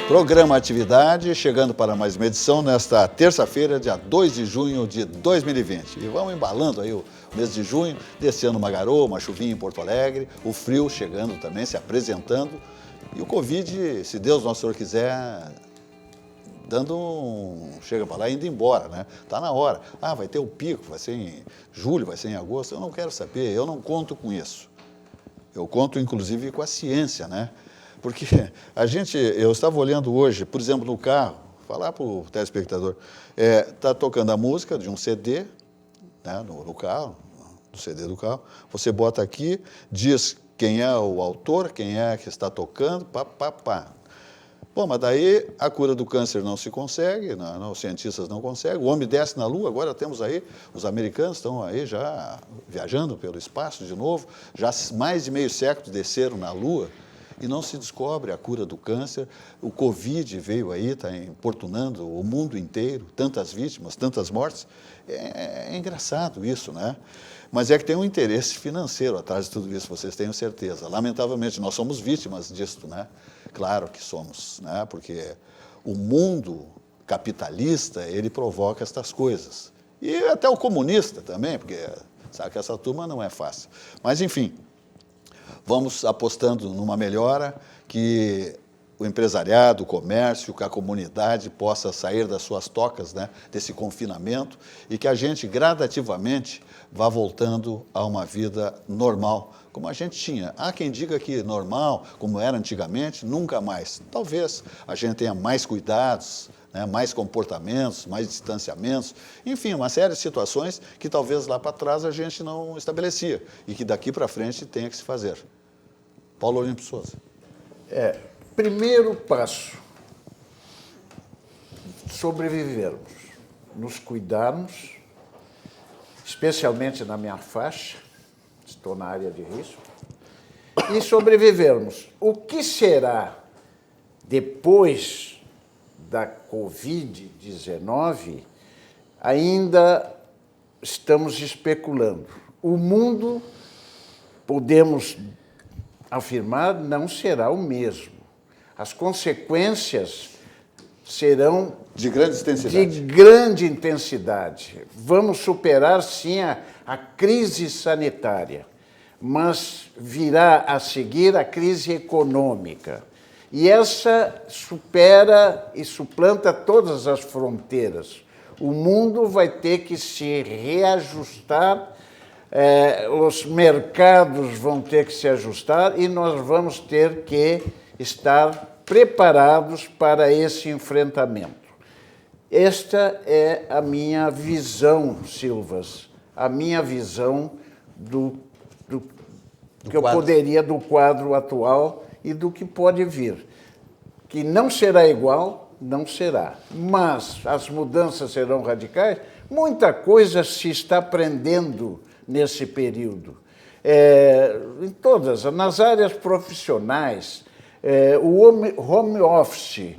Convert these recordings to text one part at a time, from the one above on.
Programa Atividade, chegando para mais uma edição nesta terça-feira, dia 2 de junho de 2020. E vamos embalando aí o mês de junho, desse ano uma garoa, uma chuvinha em Porto Alegre, o frio chegando também, se apresentando. E o Covid, se Deus Nosso Senhor quiser, chega para lá e indo embora, né? Está na hora. Ah, vai ter o pico, vai ser em julho, vai ser em agosto. Eu não quero saber, eu não conto com isso. Eu conto, inclusive, com a ciência, né? Porque eu estava olhando hoje, por exemplo, no carro, falar para o telespectador, está tocando a música de um CD, né, no carro, do CD do carro, você bota aqui, diz quem é o autor, quem é que está tocando, pá. Bom, mas daí a cura do câncer não se consegue, não, os cientistas não conseguem, o homem desce na Lua, agora temos aí, os americanos estão aí já viajando pelo espaço de novo, já mais de meio século desceram na Lua, e não se descobre a cura do câncer. O Covid veio aí, está importunando o mundo inteiro, tantas vítimas, tantas mortes. É engraçado isso, né? Mas é que tem um interesse financeiro atrás de tudo isso, vocês tenham certeza. Lamentavelmente, nós somos vítimas disso, né? Claro que somos, né? Porque o mundo capitalista, ele provoca estas coisas. E até o comunista também, porque sabe que essa turma não é fácil. Mas, enfim, vamos apostando numa melhora, que o empresariado, o comércio, que a comunidade possa sair das suas tocas, né, desse confinamento, e que a gente gradativamente vá voltando a uma vida normal, como a gente tinha. Há quem diga que normal, como era antigamente, nunca mais. Talvez a gente tenha mais cuidados, né, mais comportamentos, mais distanciamentos, enfim, uma série de situações que talvez lá para trás a gente não estabelecia e que daqui para frente tenha que se fazer. Paulo Olímpio Souza. Primeiro passo, sobrevivermos, nos cuidarmos, especialmente na minha faixa, estou na área de risco, e sobrevivermos. O que será depois da Covid-19, ainda estamos especulando. O mundo, podemos afirmar, não será o mesmo. As consequências serão de grande intensidade. Vamos superar, sim, a crise sanitária, mas virá a seguir a crise econômica. E essa supera e suplanta todas as fronteiras. O mundo vai ter que se reajustar, os mercados vão ter que se ajustar e nós vamos ter que estar preparados para esse enfrentamento. Esta é a minha visão, Silvas, a minha visão do quadro atual e do que pode vir. Que não será igual, não será. Mas as mudanças serão radicais. Muita coisa se está aprendendo nesse período. Em todas, nas áreas profissionais, o home office,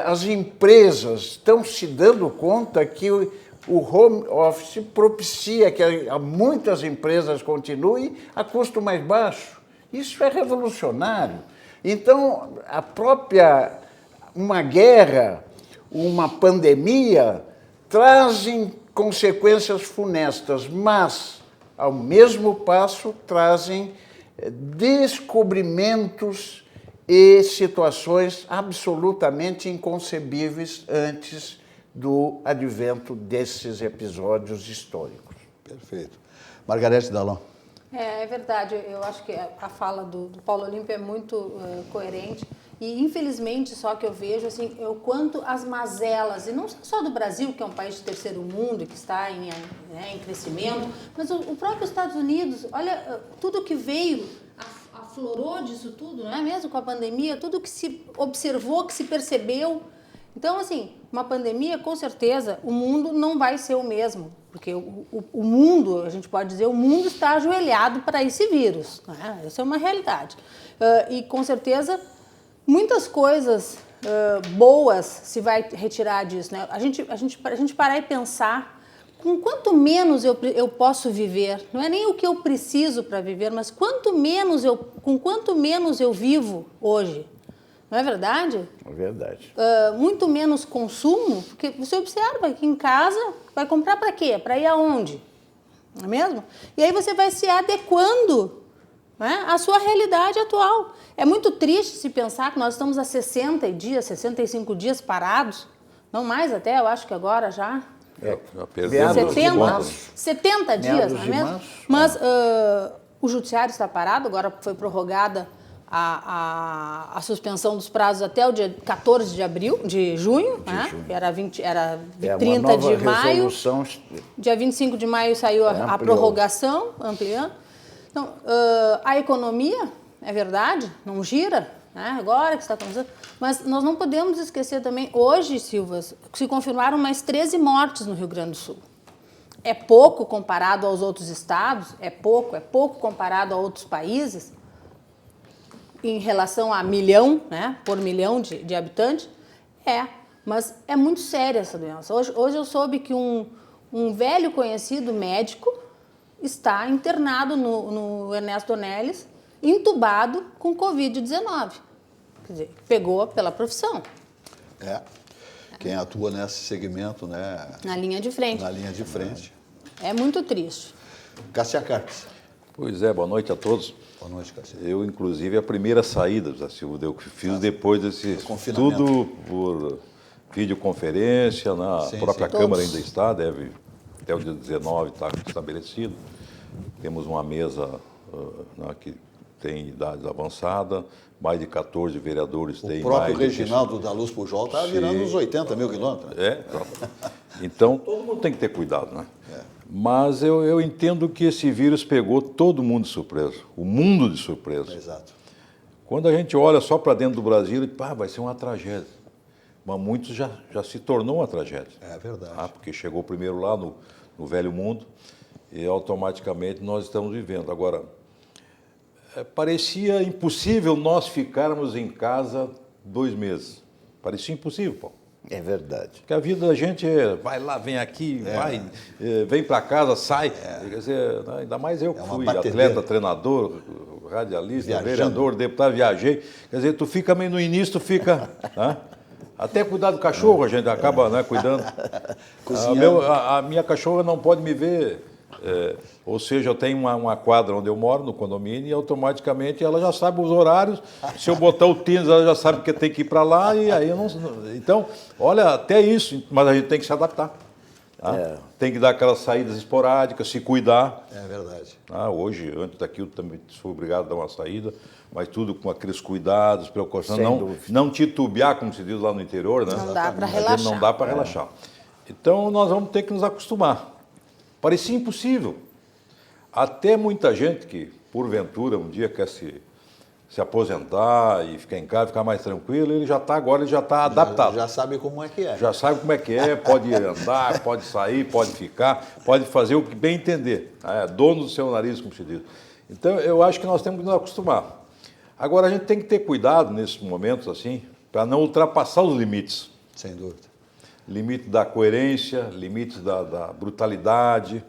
as empresas estão se dando conta que o home office propicia que muitas empresas continuem a custo mais baixo. Isso é revolucionário. Então, uma guerra, uma pandemia, trazem consequências funestas, mas, ao mesmo passo, trazem descobrimentos e situações absolutamente inconcebíveis antes do advento desses episódios históricos. Perfeito. Margarete Dallon. É verdade, eu acho que a fala do Paulo Olímpio é muito coerente e, infelizmente, só que eu vejo assim, o quanto as mazelas, e não só do Brasil, que é um país de terceiro mundo, que está em crescimento, mas o próprio Estados Unidos, olha, tudo que veio, aflorou disso tudo, não é mesmo, com a pandemia, tudo que se observou, que se percebeu. Então, assim, uma pandemia, com certeza, o mundo não vai ser o mesmo, porque o mundo, a gente pode dizer, o mundo está ajoelhado para esse vírus, né? Essa é uma realidade. E, com certeza, muitas coisas boas se vai retirar disso, né? A gente parar e pensar com quanto menos eu posso viver, não é nem o que eu preciso para viver, mas com quanto menos eu vivo hoje. Não é verdade? É verdade. Muito menos consumo, porque você observa que em casa vai comprar para quê? Para ir aonde? Não é mesmo? E aí você vai se adequando, né, à sua realidade atual. É muito triste se pensar que nós estamos há 60 dias, 65 dias parados, não mais até, eu acho que agora já. Já perdemos 70 dias, Meados não é de mesmo? março. Mas o judiciário está parado, agora foi prorrogada a suspensão dos prazos até o dia 14 de junho, né? Era 30 uma nova de maio. resolução. Dia 25 de maio saiu a Ampliou. prorrogação, ampliando. Então, a economia, é verdade, não gira, né? Agora que está começando. Mas nós não podemos esquecer também, hoje, Silvas, se confirmaram mais 13 mortes no Rio Grande do Sul. É pouco comparado aos outros estados, é pouco comparado a outros países, em relação a milhão, né, por milhão de habitantes, mas é muito séria essa doença. Hoje eu soube que um velho conhecido médico está internado no Ernesto Ornelis, entubado com Covid-19. Quer dizer, pegou pela profissão. Quem atua nesse segmento, né? Na linha de frente. Na linha de frente. É muito triste. Cássia Carpes. Pois é, boa noite a todos. Boa noite, Cássia. Eu, inclusive, a primeira saída da Silva, eu fiz depois desse estudo por videoconferência, na própria Câmara ainda está, deve, até o dia 19 está estabelecido. Temos uma mesa que tem idade avançada, mais de 14 vereadores têm mais. O próprio Reginaldo da Luz Pujol está virando uns 80 mil quilômetros. Então, todo mundo tem que ter cuidado, né? Mas eu entendo que esse vírus pegou todo mundo de surpresa, o mundo de surpresa. Exato. Quando a gente olha só para dentro do Brasil, vai ser uma tragédia. Mas muitos já se tornou uma tragédia. É verdade. Porque chegou primeiro lá no velho mundo e automaticamente nós estamos vivendo. Agora, parecia impossível nós ficarmos em casa 2 meses. Parecia impossível, Paulo. É verdade. Porque a vida da gente vai lá, vem aqui, vem para casa, sai. Quer dizer, ainda mais eu que fui atleta, treinador, radialista, vereador, deputado, viajei. Quer dizer, tu fica meio no início, tu fica... Até cuidar do cachorro a gente acaba, né, cuidando. A minha cachorra não pode me ver. Ou seja, eu tenho uma quadra onde eu moro, no condomínio, e automaticamente ela já sabe os horários. Se eu botar o tênis, ela já sabe que tem que ir para lá, e aí eu não... Então, olha, até isso, mas a gente tem que se adaptar. Tem que dar aquelas saídas esporádicas, se cuidar. É verdade. Hoje, antes daqui, eu também sou obrigado a dar uma saída, mas tudo com aqueles cuidados, preocupação, não titubear, como se diz lá no interior, né? Não dá para relaxar. Não dá para relaxar. Então, nós vamos ter que nos acostumar. Parecia impossível. Até muita gente que, porventura, um dia quer se aposentar e ficar em casa, ficar mais tranquilo, ele já está adaptado. Já sabe como é que é. Já sabe como é que é, pode andar, pode sair, pode ficar, pode fazer o que bem entender. Dono do seu nariz, como se diz. Então, eu acho que nós temos que nos acostumar. Agora, a gente tem que ter cuidado nesses momentos assim, para não ultrapassar os limites. Sem dúvida. Limite da coerência, limites da brutalidade.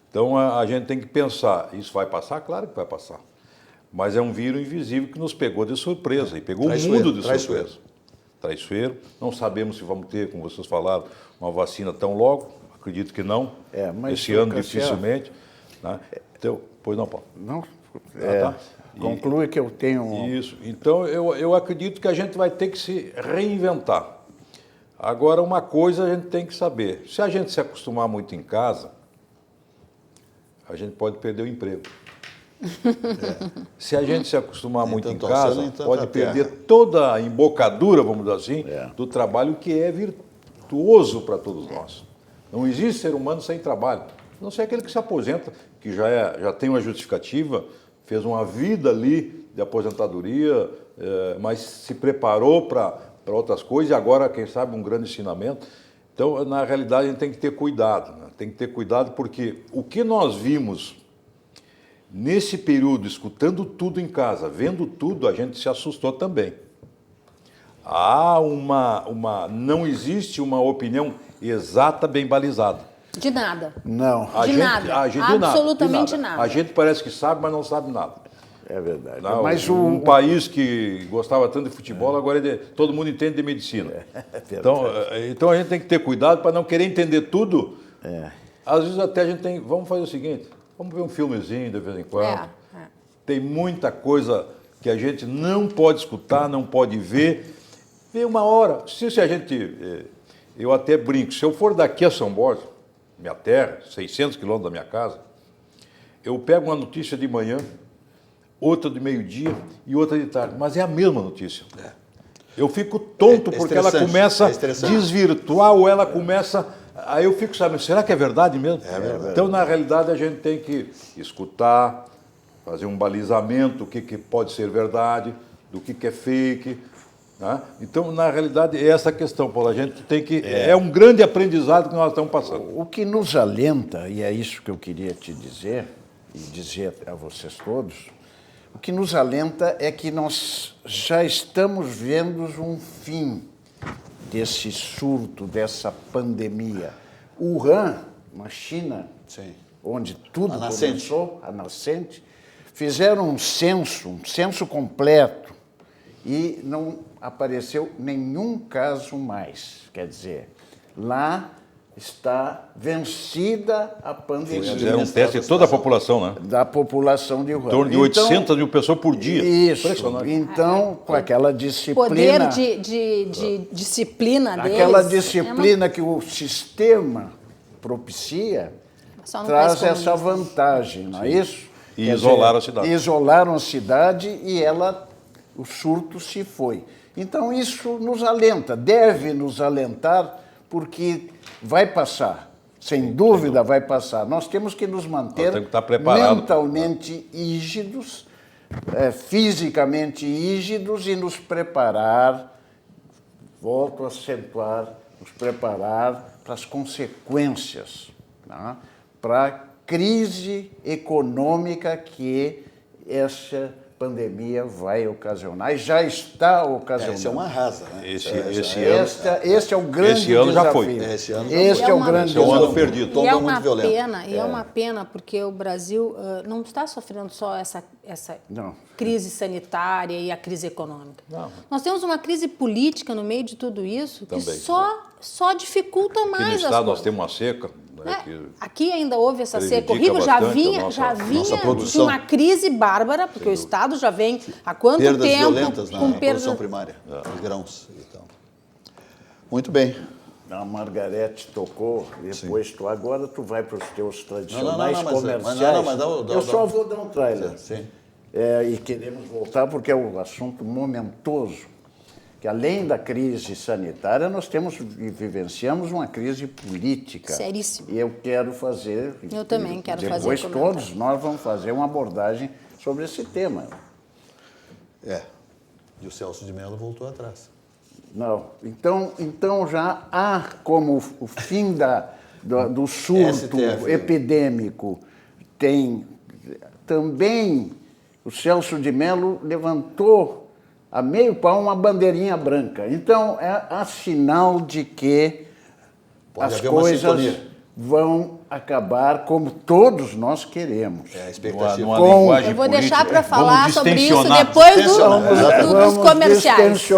Então, a gente tem que pensar, isso vai passar? Claro que vai passar. Mas é um vírus invisível que nos pegou de surpresa, e pegou o mundo de surpresa. Traiçoeiro. Não sabemos se vamos ter, como vocês falaram, uma vacina tão logo. Acredito que não. Mas esse ano, dificilmente. Então, pois não, Paulo. Não, conclui que eu tenho... Isso. Então, eu acredito que a gente vai ter que se reinventar. Agora, uma coisa a gente tem que saber. Se a gente se acostumar muito em casa, a gente pode perder o emprego. Se a gente se acostumar muito em casa, pode perder toda a embocadura, vamos dizer assim, do trabalho que é virtuoso para todos nós. Não existe ser humano sem trabalho. A não ser aquele que se aposenta, que já tem uma justificativa, fez uma vida ali de aposentadoria, mas se preparou para outras coisas e agora, quem sabe, um grande ensinamento. Então, na realidade, a gente tem que ter cuidado. Né? Tem que ter cuidado porque o que nós vimos nesse período, escutando tudo em casa, vendo tudo, a gente se assustou também. Não existe uma opinião exata, bem balizada. De nada. Não. De nada. Absolutamente nada. A gente parece que sabe, mas não sabe nada. É verdade. Não, Mas um país que gostava tanto de futebol, agora todo mundo entende de medicina. Então a gente tem que ter cuidado para não querer entender tudo. Às vezes até a gente tem... Vamos fazer o seguinte, vamos ver um filmezinho de vez em quando. Tem muita coisa que a gente não pode escutar, não pode ver. Vê uma hora. Se a gente... Eu até brinco, se eu for daqui a São Borja, minha terra, 600 quilômetros da minha casa, eu pego uma notícia de manhã, outra de meio-dia e outra de tarde, mas é a mesma notícia. Eu fico tonto porque ela começa a desvirtuar ou ela começa... Aí eu fico sabendo, será que é verdade mesmo? É verdade. Então, na realidade, a gente tem que escutar, fazer um balizamento do que pode ser verdade, do que é fake. Né? Então, na realidade, é essa a questão, Paulo. A gente tem que... É um grande aprendizado que nós estamos passando. O que nos alenta, e é isso que eu queria te dizer, e dizer a vocês todos, o que nos alenta é que nós já estamos vendo um fim desse surto, dessa pandemia. Wuhan, na China, onde tudo começou, a nascente, fizeram um censo completo, e não apareceu nenhum caso mais. Quer dizer, lá está vencida a pandemia. Fizeram um teste de toda a população, né? Da população de Wuhan. Em torno de 800 mil pessoas por dia. Isso. Então, com aquela disciplina... Poder de disciplina deles. Aquela disciplina que o sistema propicia, traz essa vantagem, não é isso? E isolaram a cidade. Isolaram a cidade e o surto se foi. Então, isso nos alenta, deve nos alentar, porque vai passar, sem dúvida vai passar. Nós temos que nos manter mentalmente rígidos, fisicamente rígidos e nos preparar, volto a acentuar, nos preparar para as consequências, né? Para a crise econômica que essa pandemia vai ocasionar, e já está ocasionando. Isso é uma arrasa, né? Este é o grande esse ano desafio. Já foi. Esse ano Este é o grande desafio. Ano perdido. E é uma pena, e é uma pena, porque o Brasil não está sofrendo só essa crise sanitária e a crise econômica. Não. Nós temos uma crise política no meio de tudo isso que só dificulta mais as coisas. coisas. Nós temos uma seca. Aqui ainda houve essa seca horrível, já vinha de uma crise bárbara, porque o Estado já vem há quanto perdas tempo violentas na produção primária, de grãos. Então. Muito bem. A Margarete tocou, depois agora tu vai para os teus tradicionais comerciais. Eu só vou dar um trailer. Sim. E queremos voltar porque é um assunto momentoso. Que além da crise sanitária, nós vivenciamos uma crise política. Seríssima. E eu quero fazer... Eu também quero fazer. Depois todos nós vamos fazer uma abordagem sobre esse tema. E o Celso de Mello voltou atrás. Não. Então já há como o fim do surto epidêmico. Tem também o Celso de Mello levantou a meio pau uma bandeirinha branca. Então, é sinal de que as coisas vão acabar como todos nós queremos. É a expectativa. Eu vou deixar para falar sobre isso depois dos comerciais.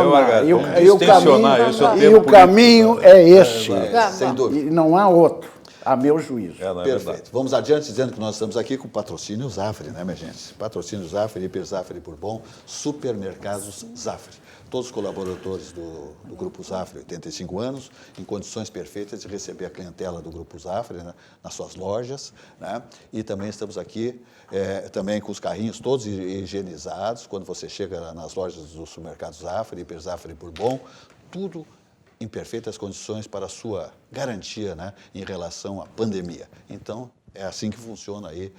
E o caminho é esse. Sem dúvida. E não há outro. A meu juízo. Perfeito. Vamos adiante dizendo que nós estamos aqui com o patrocínio Zafre, né, minha gente? Patrocínio Zafre, Hiper Zafre Bourbon, Supermercados Zafre. Todos os colaboradores do Grupo Zafre, 85 anos, em condições perfeitas de receber a clientela do Grupo Zafre, né, nas suas lojas, né? E também estamos aqui também com os carrinhos todos higienizados, quando você chega nas lojas do Supermercado Zafre, Hiper Zafre Bourbon, tudo em perfeitas condições para a sua garantia, né, em relação à pandemia. Então, é assim que funciona aí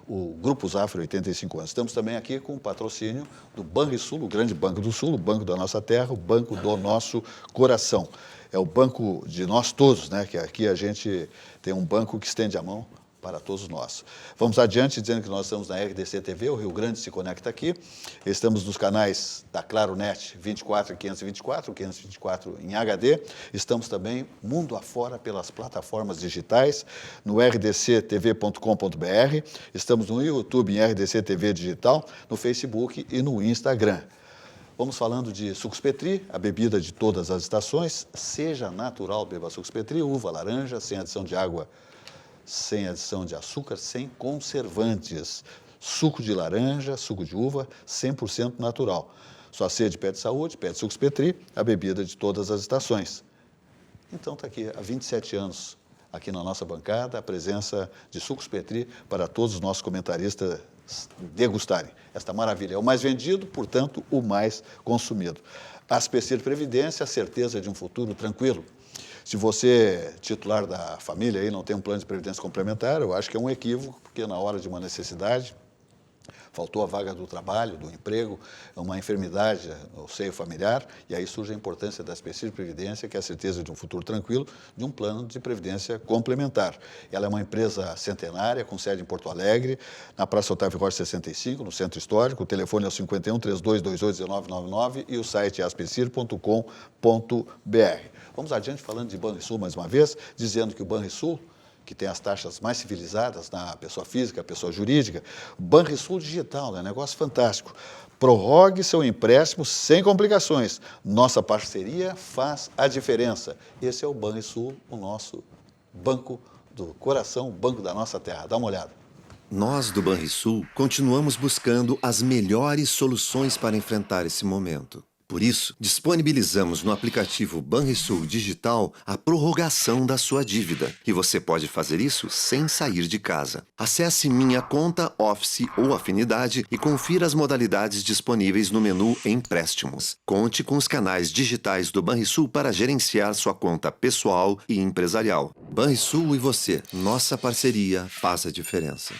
o Grupo Zafre, 85 anos. Estamos também aqui com o patrocínio do Banrisul, o grande Banco do Sul, o banco da nossa terra, o banco do nosso coração. É o banco de nós todos, né, que aqui a gente tem um banco que estende a mão para todos nós. Vamos adiante dizendo que nós estamos na RDC TV, o Rio Grande se conecta aqui. Estamos nos canais da Claro Net 24 e 524, 524 em HD. Estamos também mundo afora pelas plataformas digitais, no rdctv.com.br. Estamos no YouTube em RDC TV Digital, no Facebook e no Instagram. Vamos falando de Sucos Petri, a bebida de todas as estações. Seja natural, beba Sucos Petri, uva, laranja, sem adição de água, sem adição de açúcar, sem conservantes. Suco de laranja, suco de uva, 100% natural. Sua sede pede saúde, pede Sucos Petri, a bebida de todas as estações. Então está aqui, há 27 anos, aqui na nossa bancada, a presença de Sucos Petri para todos os nossos comentaristas degustarem. Esta maravilha é o mais vendido, portanto, o mais consumido. Aspecir Previdência, a certeza de um futuro tranquilo. Se você, titular da família, aí, não tem um plano de previdência complementar, eu acho que é um equívoco, porque na hora de uma necessidade, faltou a vaga do trabalho, do emprego, uma enfermidade no seio familiar, e aí surge a importância da Aspecir Previdência, que é a certeza de um futuro tranquilo, de um plano de previdência complementar. Ela é uma empresa centenária, com sede em Porto Alegre, na Praça Otávio Rocha 65, no Centro Histórico. O telefone é o 51-3228-1999 e o site é aspecir.com.br. Vamos adiante falando de Banrisul mais uma vez, dizendo que o Banrisul, que tem as taxas mais civilizadas na pessoa física, pessoa jurídica, Banrisul Digital, é um negócio fantástico. Prorrogue seu empréstimo sem complicações. Nossa parceria faz a diferença. Esse é o Banrisul, o nosso banco do coração, o banco da nossa terra. Dá uma olhada. Nós, do Banrisul, continuamos buscando as melhores soluções para enfrentar esse momento. Por isso, disponibilizamos no aplicativo Banrisul Digital a prorrogação da sua dívida. E você pode fazer isso sem sair de casa. Acesse Minha Conta, Office ou Afinidade e confira as modalidades disponíveis no menu Empréstimos. Conte com os canais digitais do Banrisul para gerenciar sua conta pessoal e empresarial. Banrisul e você, nossa parceria faz a diferença.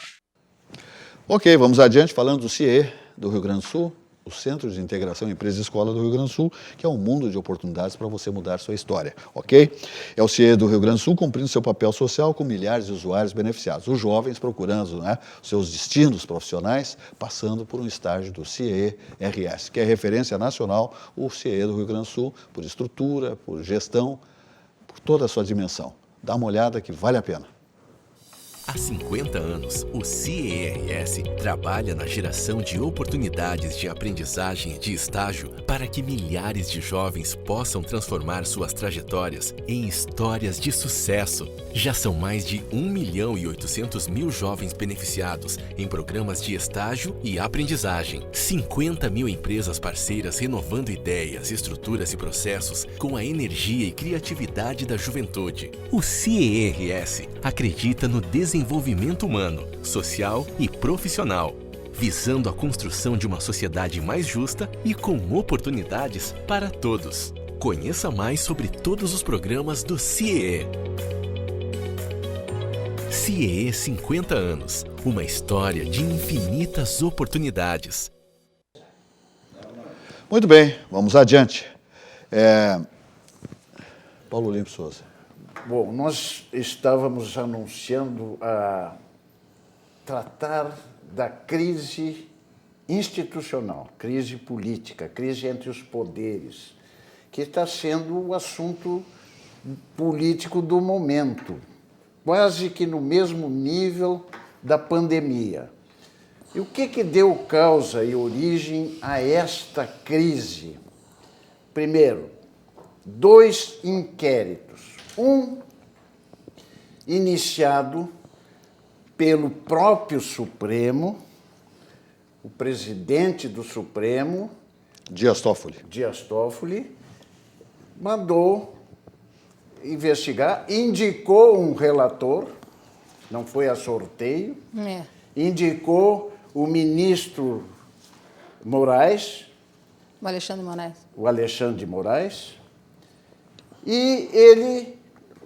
Ok, vamos adiante falando do CIE do Rio Grande do Sul. O Centro de Integração Empresa e Escola do Rio Grande do Sul, que é um mundo de oportunidades para você mudar sua história, ok? É o CIE do Rio Grande do Sul cumprindo seu papel social com milhares de usuários beneficiados. Os jovens procurando, né, seus destinos profissionais, passando por um estágio do CIE-RS, que é referência nacional, o CIE do Rio Grande do Sul, por estrutura, por gestão, por toda a sua dimensão. Dá uma olhada que vale a pena. Há 50 anos, o CIE-RS trabalha na geração de oportunidades de aprendizagem e de estágio para que milhares de jovens possam transformar suas trajetórias em histórias de sucesso. Já são mais de 1.800.000 jovens beneficiados em programas de estágio e aprendizagem. 50 mil empresas parceiras renovando ideias, estruturas e processos com a energia e criatividade da juventude. O CIE-RS acredita no desenvolvimento humano, social e profissional, visando a construção de uma sociedade mais justa e com oportunidades para todos. Conheça mais sobre todos os programas do CIE. CIE 50 anos, uma história de infinitas oportunidades. Muito bem, vamos adiante. Paulo Olímpio Souza. Bom, nós estávamos anunciando a tratar da crise institucional, crise política, crise entre os poderes, que está sendo o assunto político do momento, quase que no mesmo nível da pandemia. E o que deu causa e origem a esta crise? Primeiro, 2 inquéritos. Um iniciado pelo próprio Supremo, o presidente do Supremo, Dias Toffoli, mandou investigar, indicou um relator, não foi a sorteio, indicou o ministro Moraes, o Alexandre de Moraes, e ele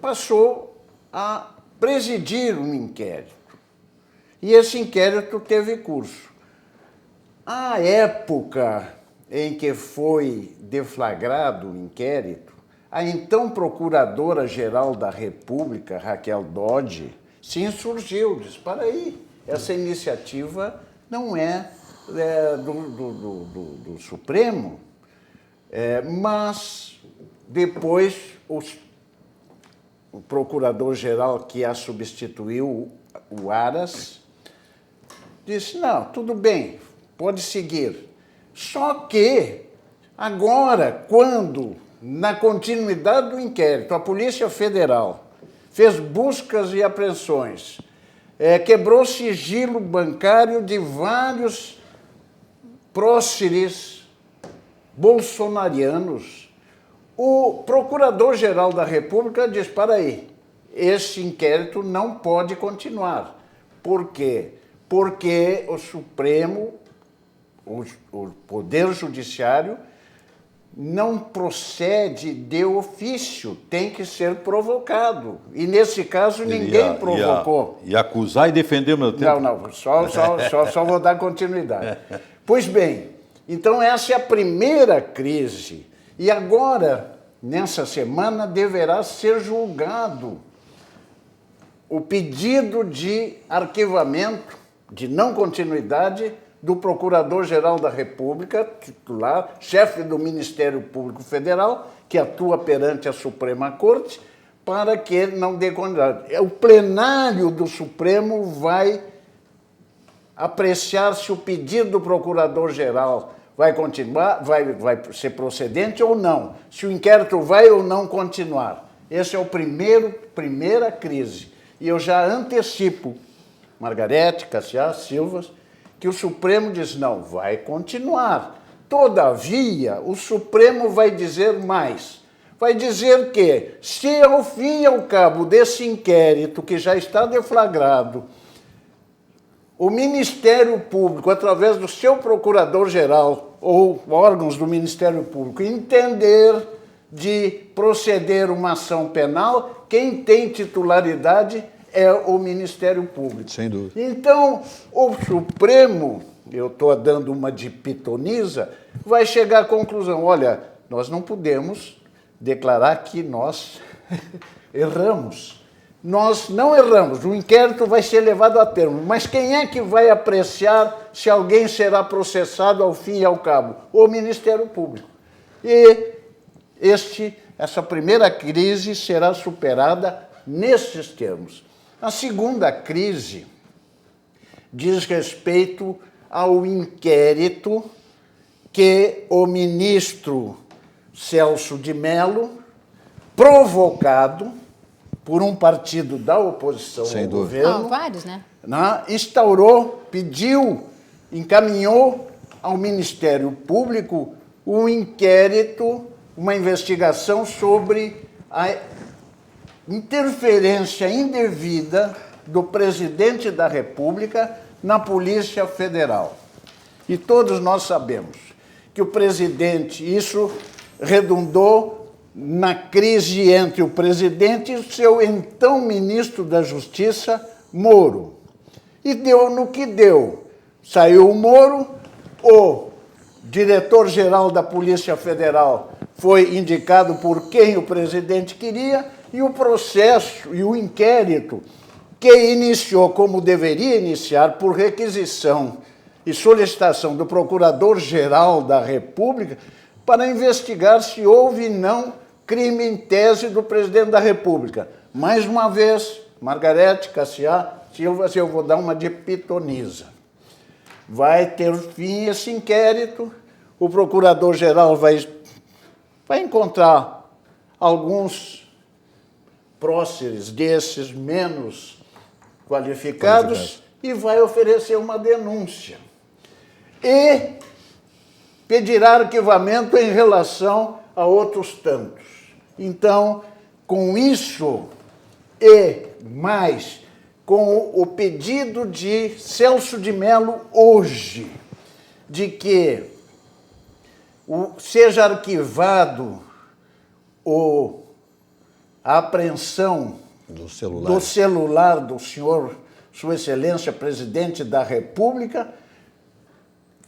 passou a presidir um inquérito. E esse inquérito teve curso. À época em que foi deflagrado o inquérito, a então Procuradora-Geral da República, Raquel Dodge, se insurgiu, disse, para aí, essa iniciativa não é, do Supremo, mas depois o procurador-geral que a substituiu, o Aras, disse, não, tudo bem, pode seguir. Só que agora, quando, na continuidade do inquérito, a Polícia Federal fez buscas e apreensões, quebrou sigilo bancário de vários próceres bolsonarianos, o Procurador-Geral da República diz, para aí, esse inquérito não pode continuar. Por quê? Porque o Supremo, o Poder Judiciário, não procede de ofício, tem que ser provocado. E, nesse caso, ninguém provocou. E acusar e defender ao mesmo tempo? Não, só vou dar continuidade. Pois bem, então essa é a primeira crise. E agora, nessa semana, deverá ser julgado o pedido de arquivamento, de não continuidade, do Procurador-Geral da República, titular, chefe do Ministério Público Federal, que atua perante a Suprema Corte, para que ele não dê continuidade. O plenário do Supremo vai apreciar se o pedido do Procurador-Geral vai continuar, vai ser procedente ou não, se o inquérito vai ou não continuar. Esse é o primeira crise. E eu já antecipo, Margarete, Cassiá, Silva, que o Supremo diz, não, vai continuar. Todavia, o Supremo vai dizer mais. Vai dizer que, se ao fim e ao cabo desse inquérito, que já está deflagrado, o Ministério Público, através do seu Procurador-Geral ou órgãos do Ministério Público, entender de proceder uma ação penal, quem tem titularidade é o Ministério Público. Sem dúvida. Então, o Supremo, eu estou dando uma de pitonisa, vai chegar à conclusão, olha, nós não podemos declarar que nós erramos. Nós não erramos, o inquérito vai ser levado a termo, mas quem é que vai apreciar se alguém será processado ao fim e ao cabo? O Ministério Público. E essa primeira crise será superada nesses termos. A segunda crise diz respeito ao inquérito que o ministro Celso de Mello, provocado por um partido da oposição ao governo, vários, né? Instaurou, pediu, encaminhou ao Ministério Público um inquérito, uma investigação sobre a interferência indevida do presidente da República na Polícia Federal. E todos nós sabemos que o presidente, isso redundou na crise entre o presidente e o seu então ministro da Justiça, Moro. E deu no que deu. Saiu o Moro, o diretor-geral da Polícia Federal foi indicado por quem o presidente queria, e o processo e o inquérito que iniciou como deveria iniciar por requisição e solicitação do Procurador-Geral da República para investigar se houve não crime em tese do presidente da República. Mais uma vez, Margarete, Cassiá, Silva, eu vou dar uma de pitonisa. Vai ter fim esse inquérito, o Procurador-Geral vai encontrar alguns próceres desses menos qualificados e vai oferecer uma denúncia. E pedirá arquivamento em relação a outros tantos. Então, com isso e mais, com o pedido de Celso de Mello hoje, de que seja arquivado a apreensão do celular do senhor, Sua Excelência, Presidente da República,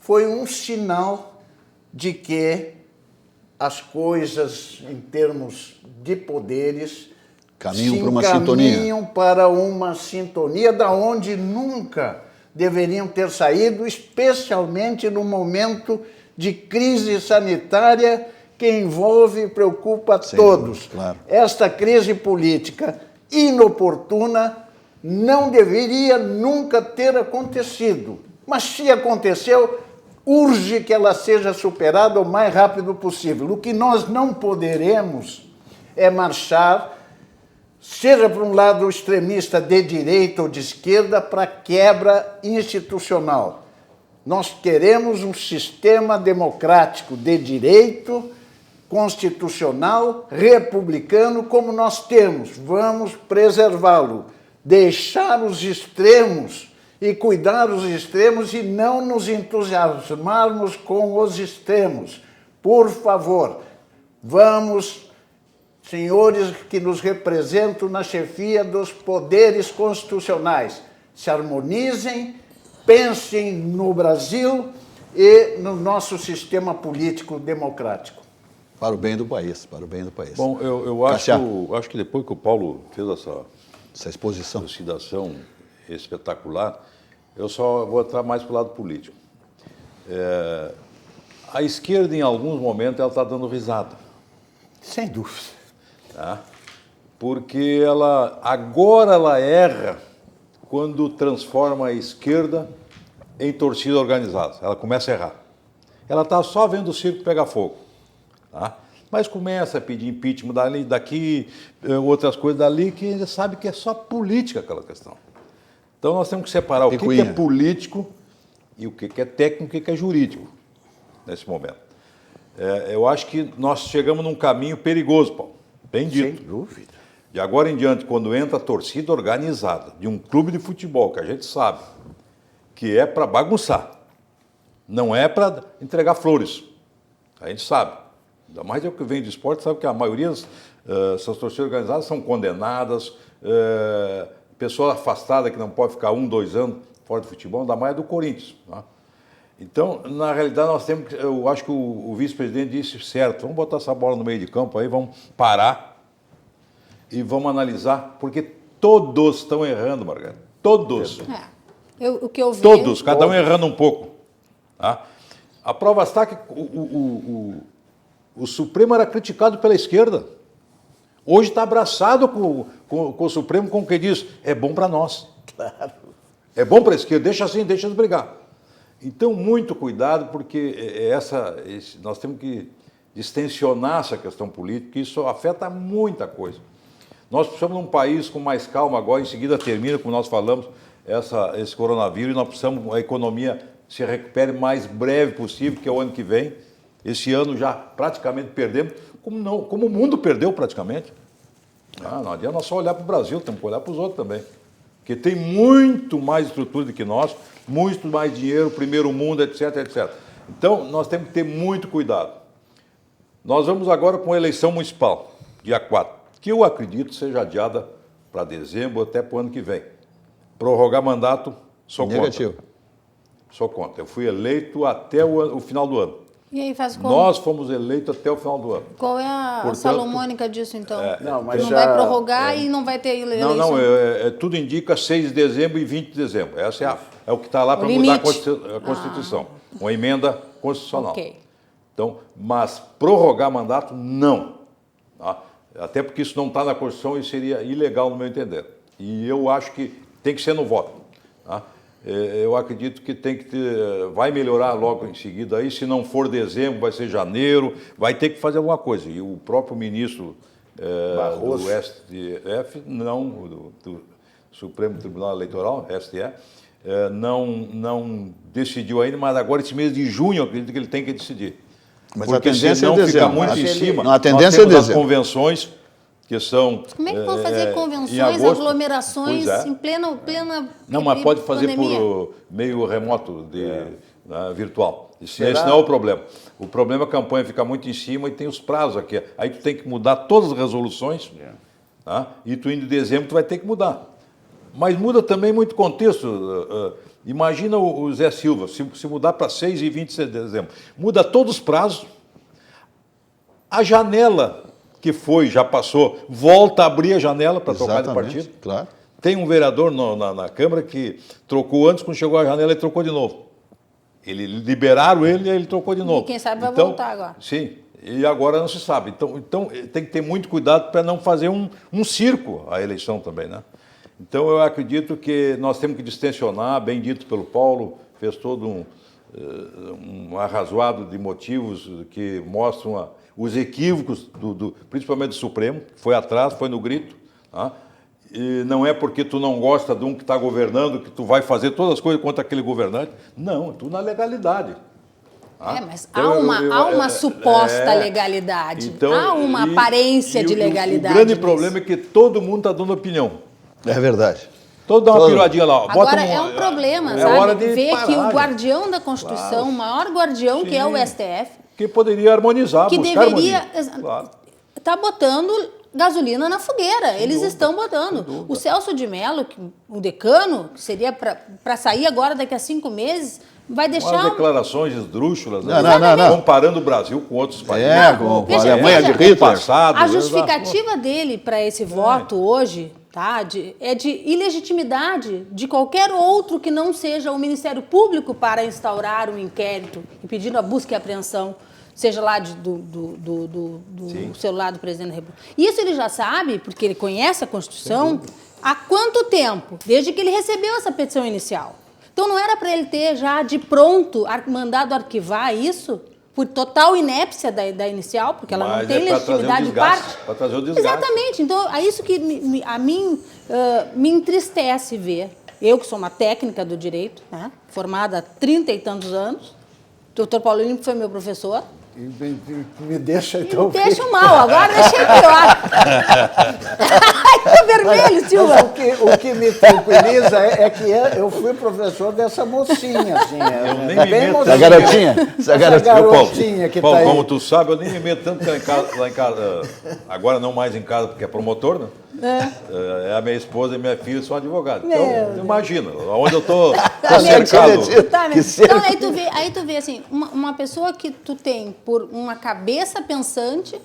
foi um sinal de que as coisas, em termos de poderes, Caminham para uma sintonia. Caminham para uma sintonia da onde nunca deveriam ter saído, especialmente no momento de crise sanitária que envolve e preocupa todos. Claro. Esta crise política inoportuna não deveria nunca ter acontecido. Mas se aconteceu, urge que ela seja superada o mais rápido possível. O que nós não poderemos é marchar, seja por um lado extremista de direita ou de esquerda, para quebra institucional. Nós queremos um sistema democrático de direito, constitucional, republicano, como nós temos. Vamos preservá-lo, deixar os extremos e cuidar dos extremos e não nos entusiasmarmos com os extremos. Por favor, vamos, senhores que nos representam na chefia dos poderes constitucionais, se harmonizem, pensem no Brasil e no nosso sistema político democrático. Para o bem do país, para o bem do país. Bom, eu acho que depois que o Paulo fez essa exposição, elucidação espetacular, eu só vou entrar mais para o lado político. A esquerda, em alguns momentos, ela está dando risada. Sem dúvida. Tá? Porque agora ela erra quando transforma a esquerda em torcida organizada. Ela começa a errar. Ela está só vendo o circo pegar fogo. Tá? Mas começa a pedir impeachment daqui, outras coisas dali, que ele sabe que é só política aquela questão. Então nós temos que separar o que é político e o que é técnico e o que é jurídico nesse momento. Eu acho que nós chegamos num caminho perigoso, Paulo, bem dito. Sem dúvida. De agora em diante, quando entra a torcida organizada de um clube de futebol, que a gente sabe que é para bagunçar, não é para entregar flores, a gente sabe. Ainda mais eu que venho de esporte, sabe que a maioria dessas torcidas organizadas são condenadas, pessoa afastada que não pode ficar 1, 2 anos fora do futebol, ainda mais é do Corinthians. Tá? Então, na realidade, eu acho que o vice-presidente disse certo, vamos botar essa bola no meio de campo aí, vamos parar e vamos analisar, porque todos estão errando, Margarida, todos. O que eu vejo... Todos, cada um errando um pouco. Tá? A prova está que o Supremo era criticado pela esquerda. Hoje está abraçado com o Supremo, com quem diz, é bom para nós. Claro. É bom para a esquerda, deixa assim, deixa eles brigar. Então, muito cuidado, porque nós temos que extensionar essa questão política, porque isso afeta muita coisa. Nós precisamos de um país com mais calma agora, em seguida termina, como nós falamos, esse coronavírus, e nós precisamos que a economia se recupere o mais breve possível, que é o ano que vem. Esse ano já praticamente perdemos, como o mundo perdeu praticamente. Não adianta nós só olhar para o Brasil, temos que olhar para os outros também. Porque tem muito mais estrutura do que nós, muito mais dinheiro, primeiro mundo, etc, etc. Então, nós temos que ter muito cuidado. Nós vamos agora com a eleição municipal, dia 4, que eu acredito seja adiada para dezembro, até para o ano que vem. Prorrogar mandato, sou negativo. Contra. Sou contra. Eu fui eleito até o final do ano. E aí faz como? Nós fomos eleitos até o final do ano. Qual é a salomônica disso, então? Não vai prorrogar e não vai ter eleição? Não, tudo indica 6 de dezembro e 20 de dezembro. Essa é o que está lá para mudar a Constituição. Uma emenda constitucional. Ok. Então, mas prorrogar mandato, não. Tá? Até porque isso não está na Constituição e seria ilegal, no meu entender. E eu acho que tem que ser no voto. Tá? Eu acredito que vai melhorar logo em seguida aí, se não for dezembro, vai ser janeiro, vai ter que fazer alguma coisa. E o próprio ministro do STF, do Supremo Tribunal Eleitoral, STF, não decidiu ainda, mas agora esse mês de junho eu acredito que ele tem que decidir. Mas porque a tendência senão é dezembro. fica muito em cima. Não, a tendência nós temos é as convenções que são... Mas como é que vão fazer convenções, aglomerações em plena Não, mas pode fazer pandemia? por meio remoto, virtual. Esse não é o problema. O problema é a campanha ficar muito em cima e tem os prazos aqui. Aí tu tem que mudar todas as resoluções, tá? E tu indo em dezembro tu vai ter que mudar. Mas muda também muito contexto. Imagina o Zé Silva, se mudar para 6 e 20 de dezembro. Muda todos os prazos. A janela que foi, já passou, volta a abrir a janela para trocar de Exatamente, partido. claro. Tem um vereador na Câmara que trocou antes, quando chegou à janela, ele trocou de novo. Liberaram ele e ele trocou de novo. E quem sabe vai voltar agora. Sim, e agora não se sabe. Então tem que ter muito cuidado para não fazer um circo à eleição também, né? Então eu acredito que nós temos que distensionar, bem dito pelo Paulo, fez todo um arrazoado de motivos que mostram os equívocos, principalmente do Supremo, que foi atrás, foi no grito. Tá? E não é porque tu não gosta de um que está governando que tu vai fazer todas as coisas contra aquele governante. Não, é tudo na legalidade. Tá? Mas Então, há uma suposta legalidade, então, há uma aparência de legalidade. O grande problema é que todo mundo está dando opinião. É verdade. Todo dá uma piruadinha lá. Agora é um problema, é sabe? hora de Ver parar, que o gente. guardião da Constituição, o maior guardião, que é o STF, Que poderia harmonizar, que buscar deveria harmonia. Claro. tá botando gasolina na fogueira. Eles estão botando. O Celso de Mello, o decano, que seria para sair agora daqui a 5 meses, vai deixar... Umas declarações esdrúxulas, né? Não. Comparando o Brasil com outros países. Com a Veja, Alemanha de veja, Hitler. Passado, A justificativa dele para esse voto hoje, tá, é de ilegitimidade de qualquer outro que não seja o Ministério Público para instaurar um inquérito e pedindo a busca e apreensão, seja lá do celular do presidente da República. Isso ele já sabe, porque ele conhece a Constituição, há quanto tempo? Desde que ele recebeu essa petição inicial. Então não era para ele ter já de pronto mandado arquivar isso por total inépcia da inicial, porque ela Mas não tem é pra trazer legitimidade o de desgaste, parte. para trazer o desgaste. Exatamente. Então, é isso que a mim me entristece ver. Eu, que sou uma técnica do direito, né, formada há 30 e tantos anos, o doutor Paulo Limpo foi meu professor. Me deixa então. Me deixa mal, agora deixei pior. Ai, tô vermelho, Silva. Mas o que me tranquiliza é que eu fui professor dessa mocinha, assim. Eu nem me bem meto. mocinha. Essa garotinha? Essa Paulo, garotinha que Paulo, está aí. como tu sabe, eu nem me meto tanto que lá em casa, agora não mais em casa porque é promotor, né? É a minha esposa e minha filha são advogados. Então, imagina, onde eu estou cercado. Tá, Que então, certo. aí tu vê assim, uma pessoa que tu tem por uma cabeça pensante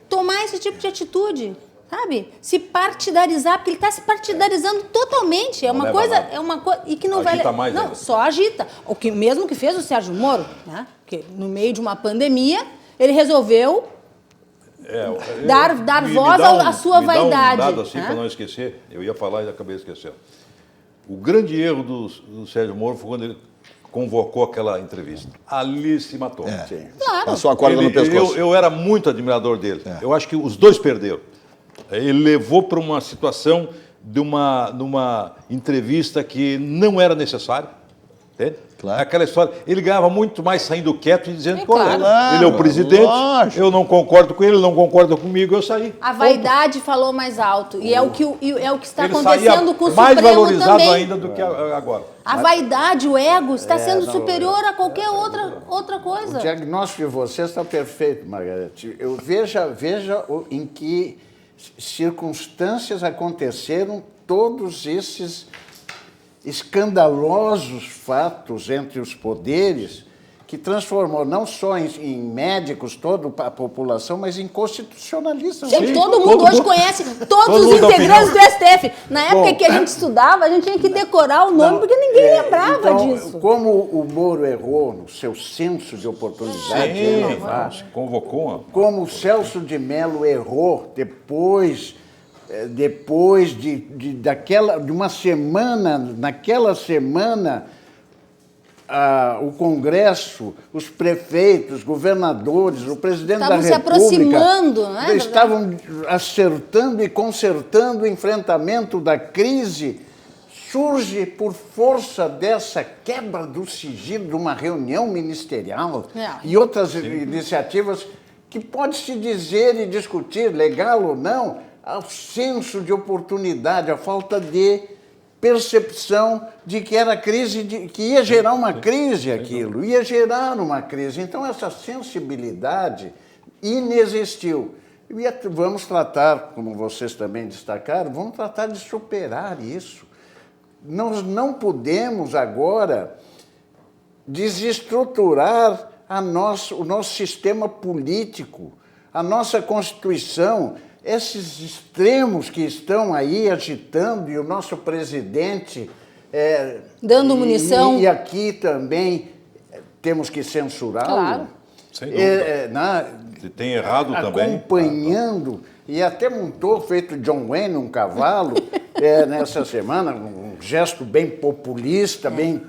tomar esse tipo de atitude, sabe? Se partidarizar, porque ele está se partidarizando totalmente. É Não uma leva coisa, nada. é uma coisa e que não Agita vai, mais não, ainda. só agita. O que mesmo que fez o Sérgio Moro, né? Que no meio de uma pandemia ele resolveu dar voz à sua vaidade. Me dá um dado assim né? para não esquecer. Eu ia falar e acabei esquecendo. O grande erro do Sérgio Moro foi quando ele convocou aquela entrevista. Ali se matou. Claro. Passou a corda no pescoço. Eu era muito admirador dele. Eu acho que os dois perderam. Ele levou para uma situação numa entrevista que não era necessária. Entende? Claro. Aquela história. Ele ganhava muito mais saindo quieto e dizendo que claro. ele é o presidente, Lógico. eu não concordo com ele não concorda comigo, eu saí. A vaidade falou mais alto. E é o que está Ele acontecendo saía com o mais Supremo valorizado também. ainda do que agora. A vaidade, o ego, está sendo superior a qualquer outra coisa. O diagnóstico de você está perfeito, Margarete. Veja em que circunstâncias aconteceram todos esses escandalosos fatos entre os poderes que transformou não só em médicos toda a população, mas em constitucionalistas. Sim, todo mundo hoje conhece todos os integrantes do STF. Na época que a gente estudava, a gente tinha que decorar o nome, porque ninguém lembrava então, disso. Como o Moro errou no seu senso de oportunidade, Se convocou. como o Celso de Mello errou depois de uma semana, naquela semana, o Congresso, os prefeitos, governadores, o presidente da República... Estavam se aproximando, né? Estavam acertando e consertando o enfrentamento da crise. Surge por força dessa quebra do sigilo de uma reunião ministerial e outras iniciativas que pode-se dizer e discutir, legal ou não, ao senso de oportunidade, a falta de percepção de que era crise, que ia gerar uma crise aquilo, ia gerar uma crise. Então, essa sensibilidade inexistiu. E vamos tratar, como vocês também destacaram, vamos tratar de superar isso. Nós não podemos agora desestruturar o nosso sistema político. A nossa Constituição, esses extremos que estão aí agitando, e o nosso presidente... dando munição. E aqui também temos que censurá-lo. Claro. Sem dúvida. Se tem errado também. Acompanhando, e até montou, feito John Wayne, um cavalo, nessa semana, um gesto bem populista, bem...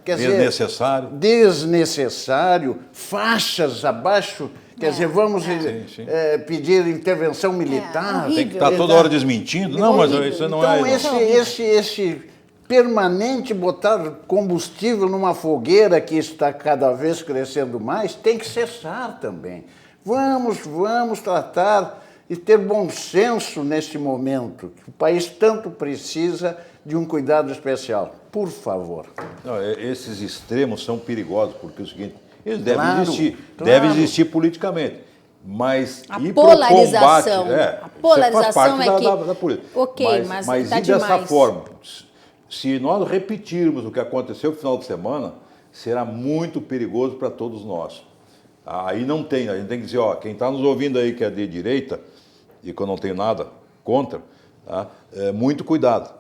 Quer Desnecessário. Desnecessário, faixas abaixo... Quer dizer, vamos pedir intervenção militar. Tem que estar toda hora desmentindo. Não, mas isso não é... Então, esse permanente botar combustível numa fogueira que está cada vez crescendo mais, tem que cessar também. Vamos tratar e ter bom senso nesse momento, que o país tanto precisa de um cuidado especial. Por favor. Não, esses extremos são perigosos, porque é o seguinte, eles devem existir politicamente. Mas a ir polarização, pro combate, a polarização faz parte é que... da política. Ok, mas tá ir dessa demais. forma, se nós repetirmos o que aconteceu no final de semana, será muito perigoso para todos nós. Aí não tem, a gente tem que dizer, quem está nos ouvindo aí que é de direita, e que eu não tenho nada contra, tá? Muito cuidado,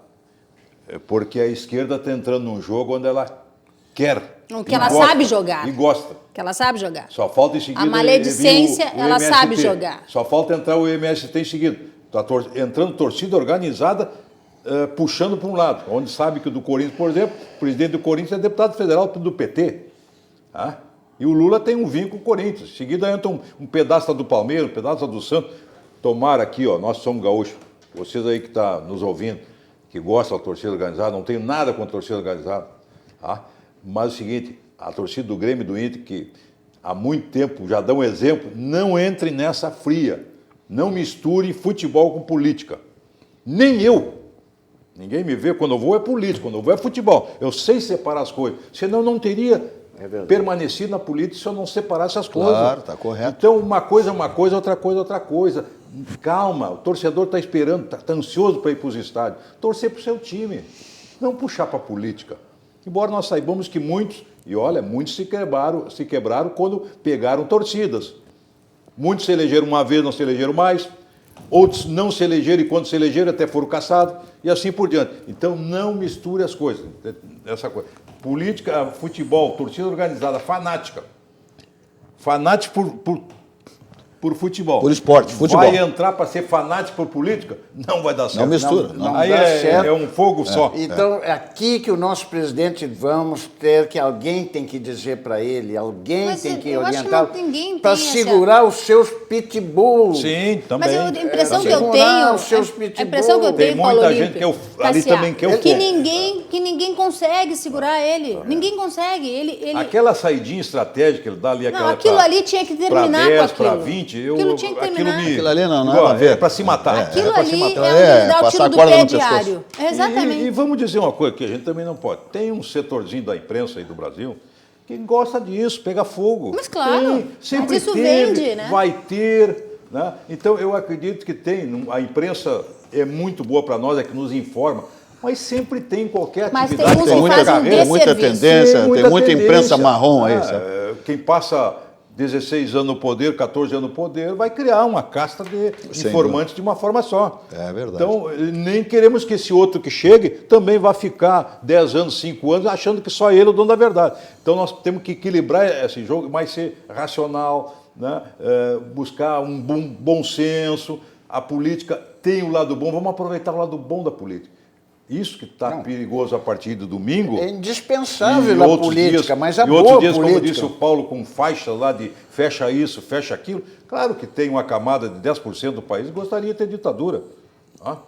porque a esquerda está entrando num jogo onde ela quer. Que ela sabe jogar. E gosta. Que ela sabe jogar. Só falta em seguida... A maledicência, ela MST. sabe jogar. Só falta entrar o MST em seguida. Está entrando torcida organizada, puxando para um lado. Onde sabe que o do Corinthians, por exemplo, o presidente do Corinthians é deputado federal do PT. Tá? E o Lula tem um vínculo com o Corinthians. Em seguida entra um pedaço do Palmeiras, um pedaço do Santos. Tomara aqui, nós somos gaúchos. Vocês aí que estão nos ouvindo, que gostam da torcida organizada, não tenho nada contra a torcida organizada. Tá? Mas é o seguinte, a torcida do Grêmio e do Inter, que há muito tempo já dão exemplo, não entrem nessa fria. Não misturem futebol com política. Nem eu. Ninguém me vê, quando eu vou é política, quando eu vou é futebol. Eu sei separar as coisas. Senão eu não teria permanecido na política se eu não separasse as coisas. Claro, está correto. Então, uma coisa é uma coisa, outra coisa é outra coisa. Calma, o torcedor está esperando, está ansioso para ir para os estádios. Torcer para o seu time, não puxar para a política. Embora nós saibamos que muitos, e olha, muitos se quebraram quando pegaram torcidas. Muitos se elegeram uma vez, não se elegeram mais. Outros não se elegeram e quando se elegeram até foram caçados e assim por diante. Então não misture as coisas. Essa coisa. Política, futebol, torcida organizada, fanática. Fanática por futebol. Por esporte, futebol. Vai entrar para ser fanático por política? Não vai dar certo. Não mistura. Não Aí dá certo. É um fogo só. Então, é aqui que o nosso presidente vamos ter que alguém tem que dizer para ele, alguém Mas tem que eu acho que orientá-lo ninguém para tem segurar os seus pitbulls. Sim, também. Mas a impressão que eu segurar os tenho, seus a impressão que eu Tem tenho, Paulo muita Olímpio, gente que ali Cassiá, também quer o que fogo. ninguém consegue segurar ele. Ninguém consegue. Ele... Aquela saidinha estratégica que ele dá ali, Não, aquilo ali tinha que terminar pra 10, com aquilo. para 20, Aquilo tinha que terminar. Aquilo ali não, nada a ver. É para se matar. Aquilo pra ali se matar. é onde ele dá o passar tiro a do corda pé no pescoço. diário. Exatamente. E vamos dizer uma coisa que a gente também não pode. Tem um setorzinho da imprensa aí do Brasil que gosta disso, pega fogo. Mas claro, sempre mas isso teve, vende, né? vai ter. Né? Então eu acredito que tem. A imprensa é muito boa para nós, é que nos informa. Mas sempre tem qualquer Mas atividade. tem uns Tem que muita, fazem um tem muita desserviço. tendência, tem muita tendência. imprensa marrom aí. Sabe? Quem passa 16 anos no poder, 14 anos no poder, vai criar uma casta de Sem informantes de uma forma só. É verdade. Então, nem queremos que esse outro que chegue também vá ficar 10 anos, 5 anos, achando que só ele é o dono da verdade. Então, nós temos que equilibrar esse jogo, mas ser racional, né? Buscar um bom senso. A política tem o lado bom, vamos aproveitar o lado bom da política. Isso que está perigoso a partir do domingo. É indispensável a política, dias, mas a e boa outros dias, política. como disse o Paulo, com faixa lá de fecha isso, fecha aquilo. Claro que tem uma camada de 10% do país que gostaria de ter ditadura. Ah?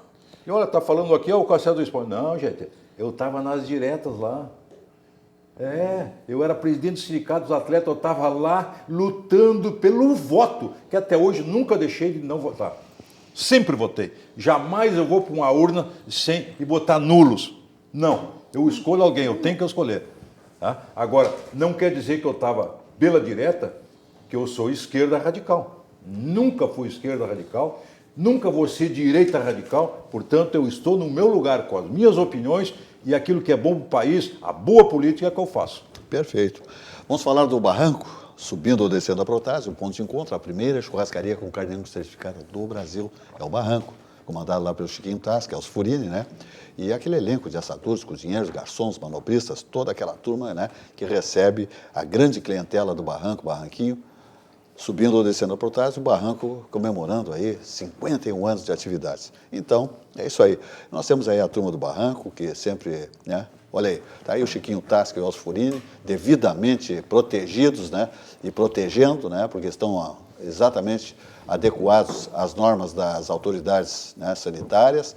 E olha, está falando aqui, o Castelo do Esporte. Não, gente, eu estava nas diretas lá. Eu era presidente do sindicato dos atletas, eu estava lá lutando pelo voto, que até hoje nunca deixei de não votar. Sempre votei. Jamais eu vou para uma urna e botar nulos. Não. Eu escolho alguém, eu tenho que escolher. Tá? Agora, não quer dizer que eu estava pela direta, que eu sou esquerda radical. Nunca fui esquerda radical, nunca vou ser direita radical, portanto, eu estou no meu lugar com as minhas opiniões e aquilo que é bom para o país, a boa política que eu faço. Perfeito. Vamos falar do Barranco? Subindo ou descendo a Protásio, o ponto de encontro, a primeira churrascaria com carne angus certificada do Brasil é o Barranco, comandado lá pelo Chiquinho Tasca, Elcio Furini, né? E aquele elenco de assadores, cozinheiros, garçons, manobristas, toda aquela turma, né, que recebe a grande clientela do Barranco, Barranquinho, subindo ou descendo a Protásio, o Barranco comemorando aí 51 anos de atividades. Então, é isso aí. Nós temos aí a turma do Barranco, que sempre, né, olha aí, está aí o Chiquinho Tasca e o Elcio Furini, devidamente protegidos, né, e protegendo, né, porque estão exatamente adequados às normas das autoridades, né, sanitárias.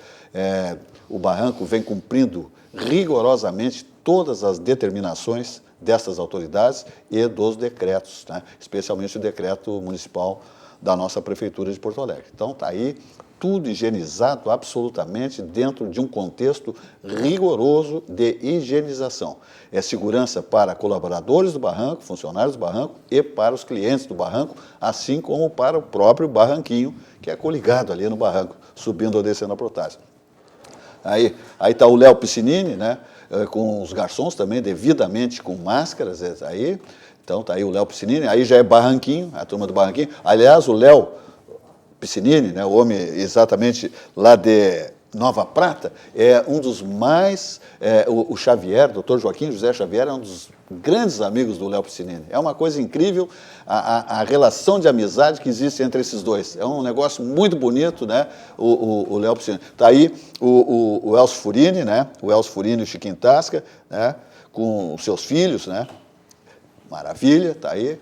O Barranco vem cumprindo rigorosamente todas as determinações dessas autoridades e dos decretos, né, especialmente o decreto municipal da nossa Prefeitura de Porto Alegre. Então, está aí tudo higienizado absolutamente dentro de um contexto rigoroso de higienização. É segurança para colaboradores do Barranco, funcionários do Barranco e para os clientes do Barranco, assim como para o próprio Barranquinho, que é coligado ali no Barranco, subindo ou descendo a Protásio. Aí está o Léo Piscinini, né, com os garçons também, devidamente com máscaras, aí. Então está aí o Léo Piscinini, aí já é Barranquinho, a turma do Barranquinho. Aliás, o Léo Piscinini, né, o homem exatamente lá de Nova Prata, é um dos mais... o Xavier, doutor Joaquim José Xavier, é um dos grandes amigos do Léo Piscinini. É uma coisa incrível a relação de amizade que existe entre esses dois. É um negócio muito bonito, né, o Léo Piscinini. Está aí o Elcio Furini, né, o Elcio Furini e o Chiquinho Tasca, né, com os seus filhos, né, maravilha, está aí.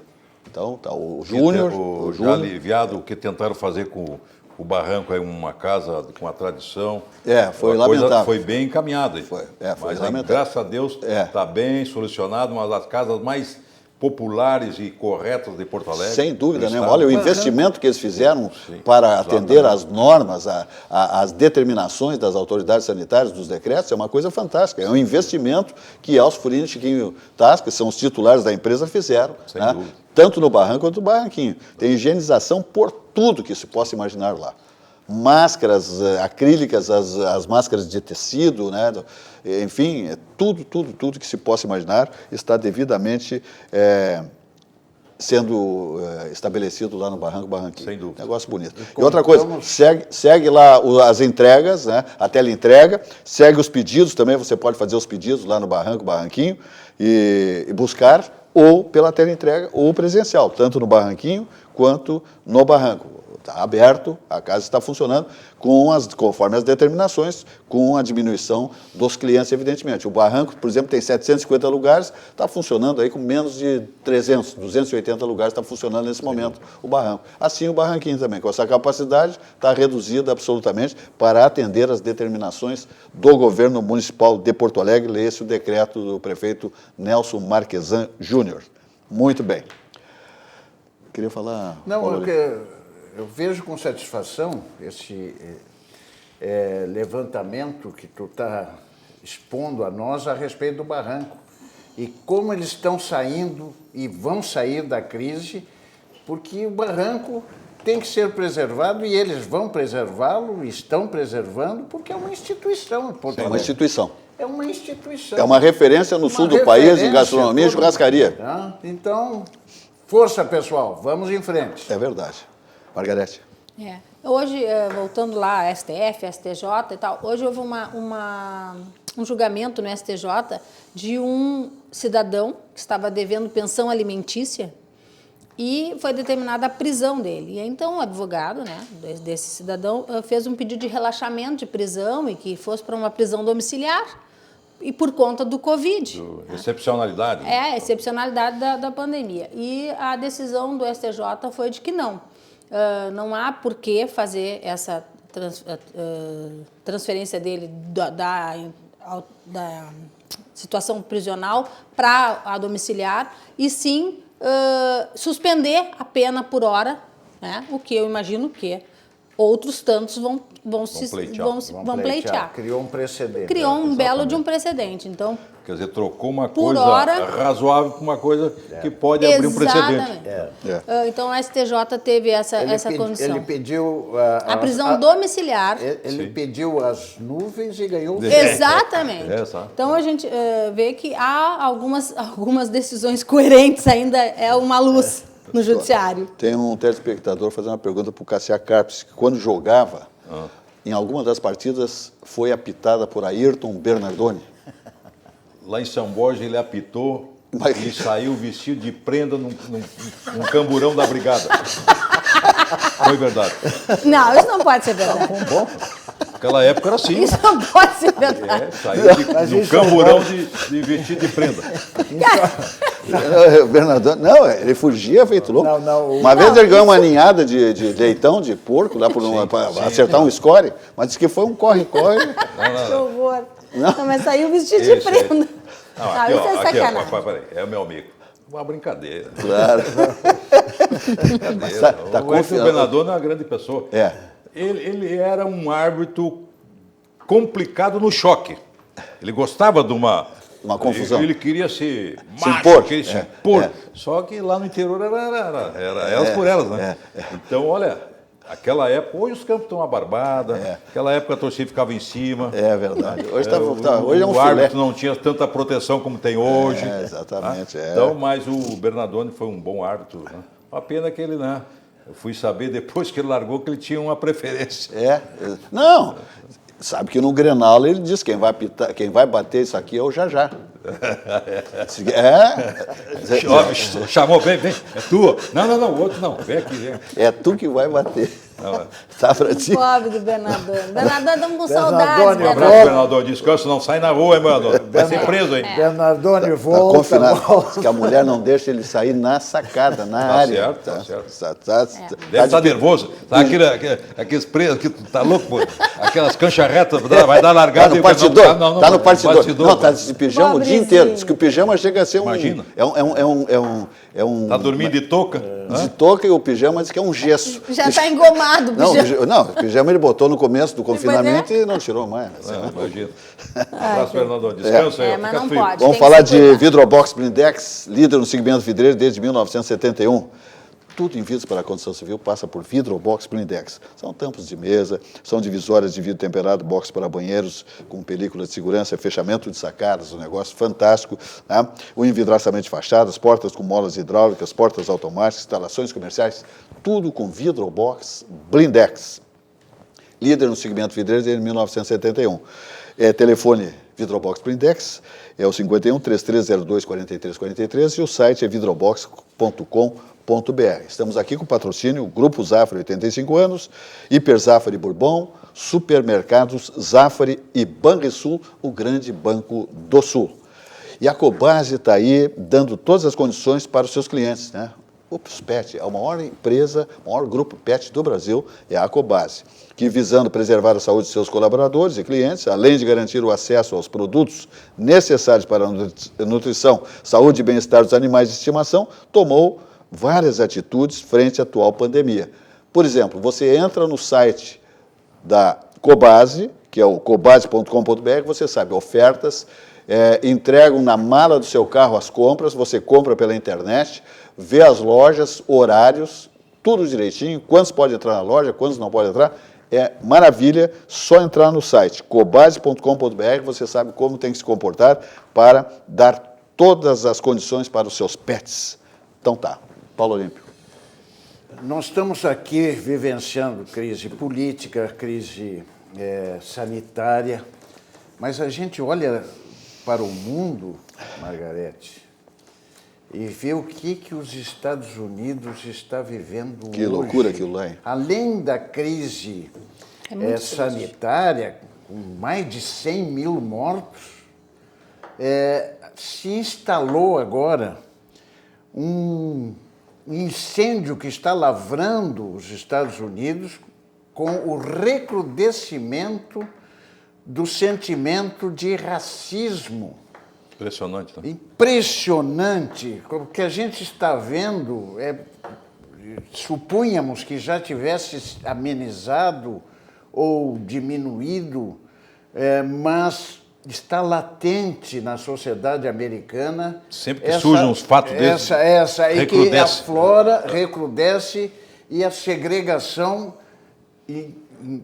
Então, está o Júnior. Já aliviado o que tentaram fazer com o Barranco, é uma casa com a tradição. Foi lamentável. Foi bem encaminhada. Foi mas lamentável. Graças a Deus está bem solucionado, uma das casas mais populares e corretas de Porto Alegre. Sem dúvida, né? Olha, o investimento que eles fizeram para atender às normas, às determinações das autoridades sanitárias, dos decretos, é uma coisa fantástica. É um investimento que Elcio Furini e Chiquinho Tasca, que são os titulares da empresa, fizeram. Sem né? dúvida. Tanto no Barranco quanto no Barranquinho. Tem higienização por tudo que se possa imaginar lá. Máscaras acrílicas, as máscaras de tecido, né? Enfim, tudo que se possa imaginar está devidamente sendo estabelecido lá no Barranco, Barranquinho. Sem dúvida. Negócio bonito. E outra coisa, segue lá as entregas, né? A teleentrega, segue os pedidos também, você pode fazer os pedidos lá no Barranco, Barranquinho e buscar ou pela teleentrega ou presencial, tanto no Barranquinho quanto no Barranco. Está aberto, a casa está funcionando conforme as determinações, com a diminuição dos clientes, evidentemente. O Barranco, por exemplo, tem 750 lugares, está funcionando aí com menos de 300, 280 lugares está funcionando nesse momento o Barranco. Assim o Barranquinho também, com essa capacidade, está reduzida absolutamente para atender as determinações do governo municipal de Porto Alegre, lê-se o decreto do prefeito Nelson Marquesan Júnior. Muito bem. Queria falar... Não, eu vejo com satisfação esse levantamento que tu está expondo a nós a respeito do Barranco e como eles estão saindo e vão sair da crise, porque o Barranco tem que ser preservado e eles vão preservá-lo, estão preservando, porque é uma instituição. É uma instituição. É uma instituição. É uma referência no sul do país em gastronomia e churrascaria. Então, força, pessoal, vamos em frente. É verdade. Margarete. Hoje, voltando lá, STF, STJ e tal, hoje houve um julgamento no STJ de um cidadão que estava devendo pensão alimentícia e foi determinada a prisão dele. E então o advogado, né, desse cidadão fez um pedido de relaxamento de prisão e que fosse para uma prisão domiciliar e por conta do Covid. Excepcionalidade. Excepcionalidade da pandemia. E a decisão do STJ foi de que não. Não há por que fazer essa transferência dele da situação prisional para a domiciliar e sim suspender a pena por hora, né? O que eu imagino que outros tantos vão pleitear. Criou um precedente. Criou um belo de um precedente. Então, quer dizer, trocou uma por coisa hora, razoável por uma coisa que pode abrir um precedente. Então, o STJ teve essa condição. Ele pediu a prisão domiciliar. Ele pediu as nuvens e ganhou. Exatamente. Então, a gente vê que há algumas decisões coerentes ainda, é uma luz no judiciário. Tem um telespectador fazendo uma pergunta para o Cassiar Carpes, que quando jogava, em alguma das partidas, foi apitada por Ayrton Bernardoni. Lá em São Borja ele apitou e saiu vestido de prenda num camburão da brigada. Foi verdade. Não, isso não pode ser verdade. Bom, naquela época era assim. Isso não pode ser verdade. Saiu de camburão de vestido de prenda. Bernardoni, não, ele fugia feito louco. Uma vez ele ganhou uma ninhada de leitão, de porco, lá para acertar um score, mas disse que foi um corre-corre. Que horror. Não, mas saiu vestido de prenda. Não, aqui, isso é sacanagem. Peraí, é o meu amigo. Uma brincadeira. Claro. O Bernardoni é uma grande pessoa. Ele era um árbitro complicado no choque. Ele gostava de uma confusão. Ele queria se impor. Queria se impor. Só que lá no interior era elas por elas, né? Então, olha, aquela época, hoje os campos estão uma barbada, aquela época a torcida ficava em cima. É verdade. Hoje é um o árbitro não tinha tanta proteção como tem hoje. Exatamente. Então, mas o Bernardoni foi um bom árbitro. Né? Uma pena que ele, né? Eu fui saber depois que ele largou que ele tinha uma preferência. Não, sabe que no Grenal ele diz que quem vai bater isso aqui é o Jajá. Chamou, vem, é tua. Não, o outro não, vem aqui, vem. É tu que vai bater. Tá pra ti. Pobre do Bernardoni. Bernardoni, estamos com saudades. Um abraço, Bernardoni. Descanso, não sai na rua, hein, Bernardoni. Vai ser preso, hein? Bernardoni volta. Confinado, que a mulher não deixa ele sair na sacada, na área. Tá certo. Deve estar nervoso. Tá aqueles presos, que tá louco, pô. Aquelas canchas retas, vai dar largada. Tá no partidor. Tá no partidor. Não, tá de pijama o dia inteiro. Diz que o pijama chega a ser um... Imagina. Tá dormindo de touca? De touca, e o pijama diz que é um gesso. Já tá engomado o pijama. Não, o pijama ele botou no começo do confinamento e não tirou mais. Imagina. Um abraço, Bernardoni. Descansa aí. Mas não pode. Vamos falar de Vidrobox Blindex, líder no segmento vidreiro desde 1971. Tudo em vidros para a construção civil passa por Vidrobox Blindex. São tampos de mesa, são divisórias de vidro temperado, box para banheiros com película de segurança, fechamento de sacadas, um negócio fantástico. Né? O envidraçamento de fachadas, portas com molas hidráulicas, portas automáticas, instalações comerciais, tudo com Vidrobox Blindex. Líder no segmento vidreiro desde 1971. Telefone Vidrobox Blindex é o 51 3302 4343 e o site é vidrobox.com.br. Estamos aqui com o patrocínio Grupo Zafari, 85 anos, Hiper Zafari Bourbon, Supermercados Zafari e Banrisul, o grande banco do Sul. E a Cobase está aí dando todas as condições para os seus clientes, né? O Pet, a maior empresa, o maior grupo pet do Brasil é a Cobase, que visando preservar a saúde de seus colaboradores e clientes, além de garantir o acesso aos produtos necessários para a nutrição, saúde e bem-estar dos animais de estimação, tomou várias atitudes frente à atual pandemia. Por exemplo, você entra no site da Cobase, que é o cobase.com.br, você sabe, ofertas, entregam na mala do seu carro as compras, você compra pela internet, vê as lojas, horários, tudo direitinho, quantos pode entrar na loja, quantos não pode entrar. É maravilha, só entrar no site cobase.com.br, você sabe como tem que se comportar para dar todas as condições para os seus pets. Então tá, Paulo Olímpio. Nós estamos aqui vivenciando crise política, crise sanitária, mas a gente olha para o mundo, Margarete, e vê o que os Estados Unidos está vivendo hoje. Que loucura aquilo lá, hein? Além da crise sanitária, com mais de 100 mil mortos, se instalou agora um incêndio que está lavrando os Estados Unidos com o recrudescimento do sentimento de racismo. Impressionante, né? Impressionante. O que a gente está vendo supunhamos que já tivesse amenizado ou diminuído, mas está latente na sociedade americana. Sempre que surgem uns fatos desses, e que aflora, recrudesce, e a segregação, e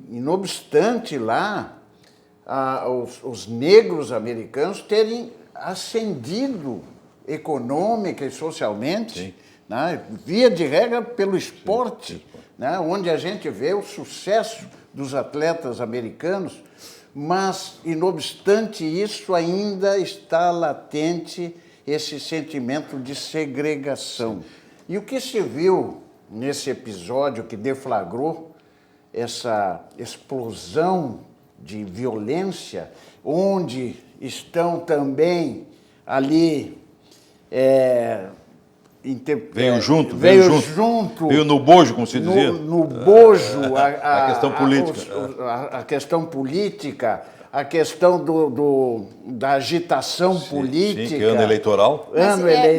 não obstante lá, os negros americanos terem ascendido econômica e socialmente, né, via de regra pelo esporte, né, onde a gente vê o sucesso dos atletas americanos, mas, e não obstante isso, ainda está latente esse sentimento de segregação. E o que se viu nesse episódio que deflagrou essa explosão de violência, onde estão também ali... Veio junto. Veio no bojo, como se dizia. No bojo. A questão política. A questão política, a questão da agitação política. Sim, que ano eleitoral.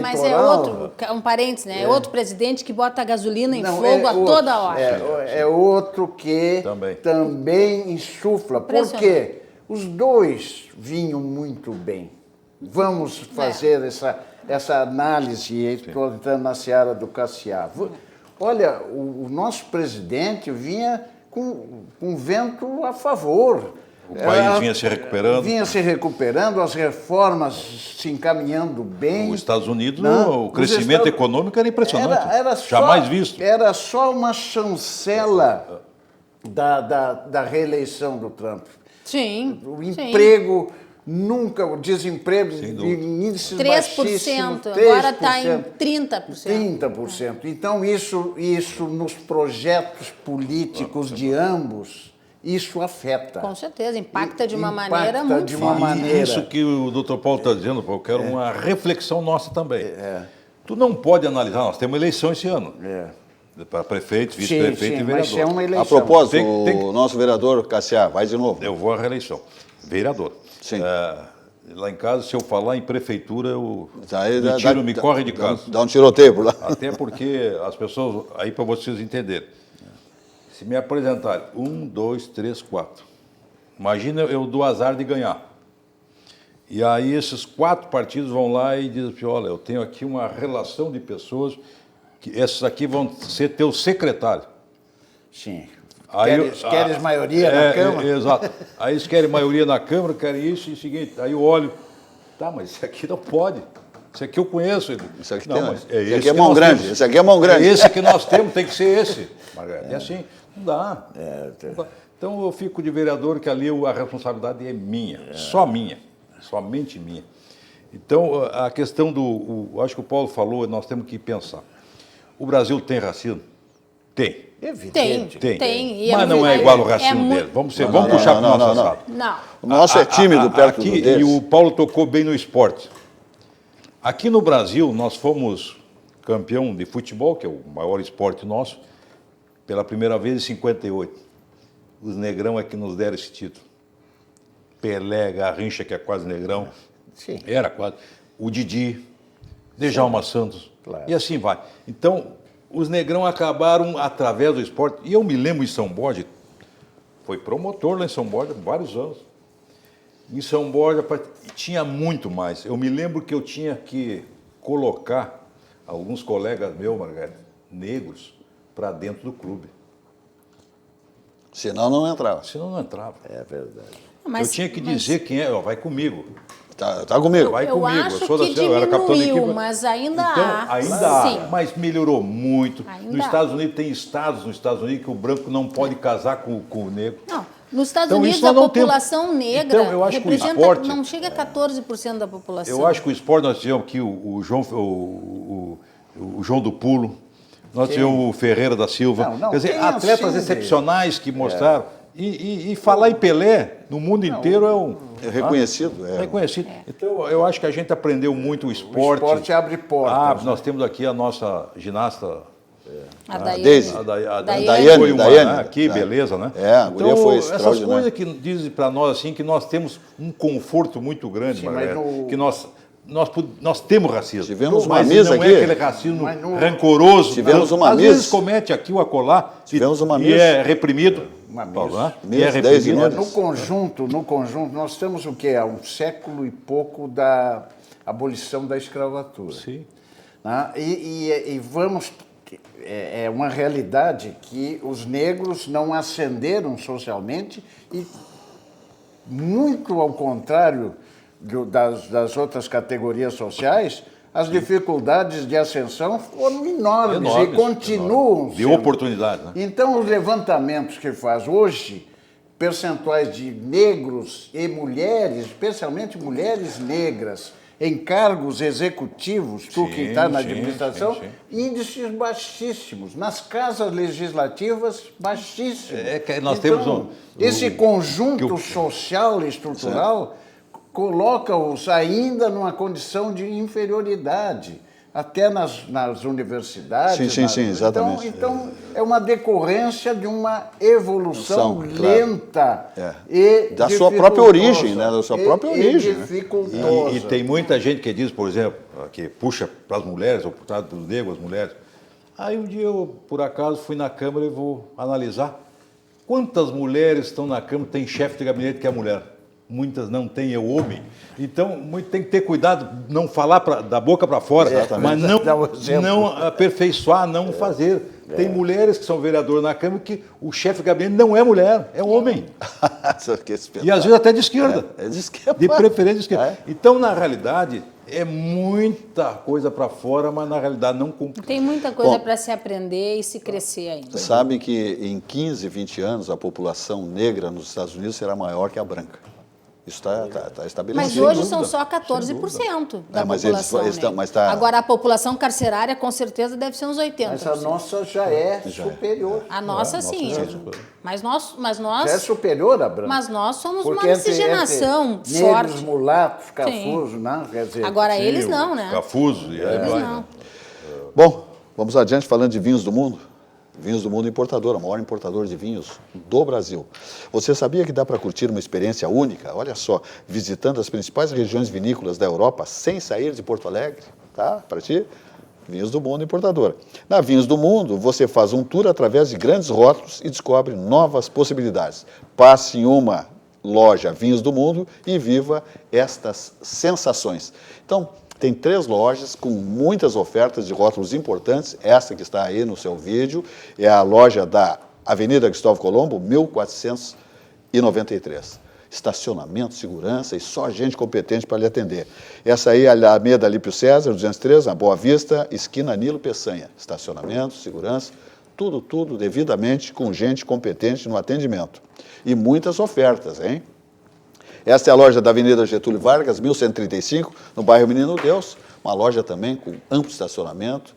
Mas é outro, um parênteses, né? É outro presidente que bota a gasolina em fogo a toda hora. É outro que também insufla. Porque os dois vinham muito bem. Vamos fazer essa análise, estou entrando na seara do Cassiá. Olha, o nosso presidente vinha com vento a favor. O país vinha se recuperando. Vinha se recuperando, as reformas se encaminhando bem. Os Estados Unidos, o crescimento econômico era impressionante. Jamais visto. Era só uma chancela da reeleição do Trump. Sim. O emprego... Nunca, o desemprego, índice 3%, agora está em 30%. 30%. Então, isso nos projetos políticos de ambos, isso afeta. Com certeza, impacta de uma maneira muito forte. Isso que o doutor Paulo está dizendo, eu quero uma reflexão nossa também. Tu não pode analisar, nós temos eleição esse ano. Para prefeito, vice-prefeito e vereador. Mas é uma eleição. A propósito, o nosso vereador Cassiá, vai de novo. Eu vou à reeleição. Vereador. Sim. Lá em casa, se eu falar em prefeitura, me corre de casa. Dá um tiroteio por lá. Até porque as pessoas, aí para vocês entenderem, se me apresentarem 1, 2, 3, 4, imagina eu dou azar de ganhar. E aí esses 4 partidos vão lá e dizem, olha, eu tenho aqui uma relação de pessoas, que esses aqui vão ser teu secretário. Sim. Queres maioria na Câmara? Exato. Aí eles querem maioria na Câmara, querem isso e o seguinte. Aí eu olho, mas isso aqui não pode. Isso aqui eu conheço. Isso aqui, esse aqui é mão grande. Esse aqui é mão grande. Esse que nós temos tem que ser esse. Margarida. É assim, não dá. Então eu fico de vereador que ali a responsabilidade é minha, só minha, somente minha. Então a questão acho que o Paulo falou, nós temos que pensar. O Brasil tem racismo? Tem. Evidente. Tem. Mas não é igual ao racismo dele. Vamos puxar para o nosso assado. Não. O nosso é tímido perto do deles. E o Paulo tocou bem no esporte. Aqui no Brasil, nós fomos campeão de futebol, que é o maior esporte nosso, pela primeira vez em 58. Os negrão é que nos deram esse título. Pelé, Garrincha, que é quase negrão. Sim. Era quase. O Didi, Djalma Santos. Claro. E assim vai. Então, os negrão acabaram através do esporte. E eu me lembro em São Borja, foi promotor lá em São Borja vários anos. Em São Borja tinha muito mais. Eu me lembro que eu tinha que colocar alguns colegas meus, Margarida, negros, para dentro do clube. Senão não entrava. Senão não entrava. É verdade. Eu tinha que dizer quem é, vai comigo. Tá comigo. Vai eu comigo. acho eu sou que eu era capitão da equipe. mas ainda então, há. Ainda Sim. há, mas melhorou muito. Ainda Nos Estados Unidos tem estados nos Estados Unidos que o branco não pode casar com o negro. Não, nos Estados Então, Unidos isso a nós não temos. população negra Então, eu acho que o representa, esporte- não chega a 14% da população. Eu acho que o esporte, nós tivemos aqui o João do Pulo, nós tivemos o Ferreira da Silva. Não, Quer dizer, tem atletas assim, excepcionais que mostraram. E falar em Pelé no mundo inteiro É reconhecido. é reconhecido. Então, eu acho que a gente aprendeu muito o esporte. O esporte abre portas. Nós temos aqui a nossa ginasta, A Daiane. Daisy. a Daiane. foi uma, Daiane. né? Que beleza, né? É, a guria foi essas extraordinária. coisas que dizem para nós assim que nós temos um conforto muito grande, Sim, Margarida, mas que nós nós temos racismo. Tivemos uma mas mesa não aqui. é aquele racismo rancoroso. Tivemos uma às mesa. vezes comete aqui o acolá Tivemos uma e mesa. é reprimido. Uma mesa. Paulo, né? Mesa, E é 10 reprimido. horas. No conjunto, nós temos o quê? Há um século e pouco da abolição da escravatura. Sim. Né? E vamos... É uma realidade que os negros não ascenderam socialmente e, muito ao contrário das outras categorias sociais, as dificuldades de ascensão foram enormes e continuam de sendo. oportunidade, né? Então, os levantamentos que faz hoje, percentuais de negros e mulheres, especialmente mulheres negras, em cargos executivos, tu que está na administração, índices baixíssimos. Nas casas legislativas, baixíssimos. É que nós então, temos esse conjunto social e estrutural coloca-os ainda numa condição de inferioridade, até nas universidades. Sim, exatamente. Então, é uma decorrência de uma evolução Claro. lenta e da sua própria origem, né? Da sua própria origem. Dificultosa. E tem muita gente que diz, por exemplo, que puxa para as mulheres, ou para os negros, as mulheres. Aí um dia eu, por acaso, fui na Câmara e vou analisar quantas mulheres estão na Câmara, tem chefe de gabinete que é mulher. Muitas não têm, é o homem. Então, tem que ter cuidado, não falar da boca para fora, mas não aperfeiçoar, não fazer. Tem mulheres que são vereadoras na Câmara que o chefe de gabinete não é mulher, é homem. E às vezes até de esquerda. É de esquerda. De preferência de esquerda. Então, na realidade, é muita coisa para fora, mas na realidade não cumpre. Tem muita coisa para se aprender e se crescer ainda. Sabe que em 15, 20 anos a população negra nos Estados Unidos será maior que a branca. Isso está estabelecido. Mas hoje são só 14% da população. Agora, a população carcerária, com certeza, deve ser uns 80%. Mas a nossa já é superior. A nossa, sim. Mas nós... Já é superior à branca. Mas nós somos porque uma miscigenação entre forte. Negros, mulatos, cafusos, não? Quer dizer, agora, eles não, né? Cafuso. Eles não. Bom, vamos adiante falando de vinhos do mundo. Vinhos do Mundo Importadora, o maior importador de vinhos do Brasil. Você sabia que dá para curtir uma experiência única, olha só, visitando as principais regiões vinícolas da Europa sem sair de Porto Alegre? Tá? Para ti? Vinhos do Mundo Importadora. Na Vinhos do Mundo, você faz um tour através de grandes rótulos e descobre novas possibilidades. Passe em uma loja Vinhos do Mundo e viva estas sensações. Então, tem 3 lojas com muitas ofertas de rótulos importantes. Essa que está aí no seu vídeo é a loja da Avenida Cristóvão Colombo, 1493. Estacionamento, segurança e só gente competente para lhe atender. Essa aí é a Alameda Alípio César, 203, na Boa Vista, esquina Nilo Peçanha. Estacionamento, segurança, tudo devidamente com gente competente no atendimento. E muitas ofertas, hein? Esta é a loja da Avenida Getúlio Vargas, 1135, no bairro Menino Deus. Uma loja também com amplo estacionamento,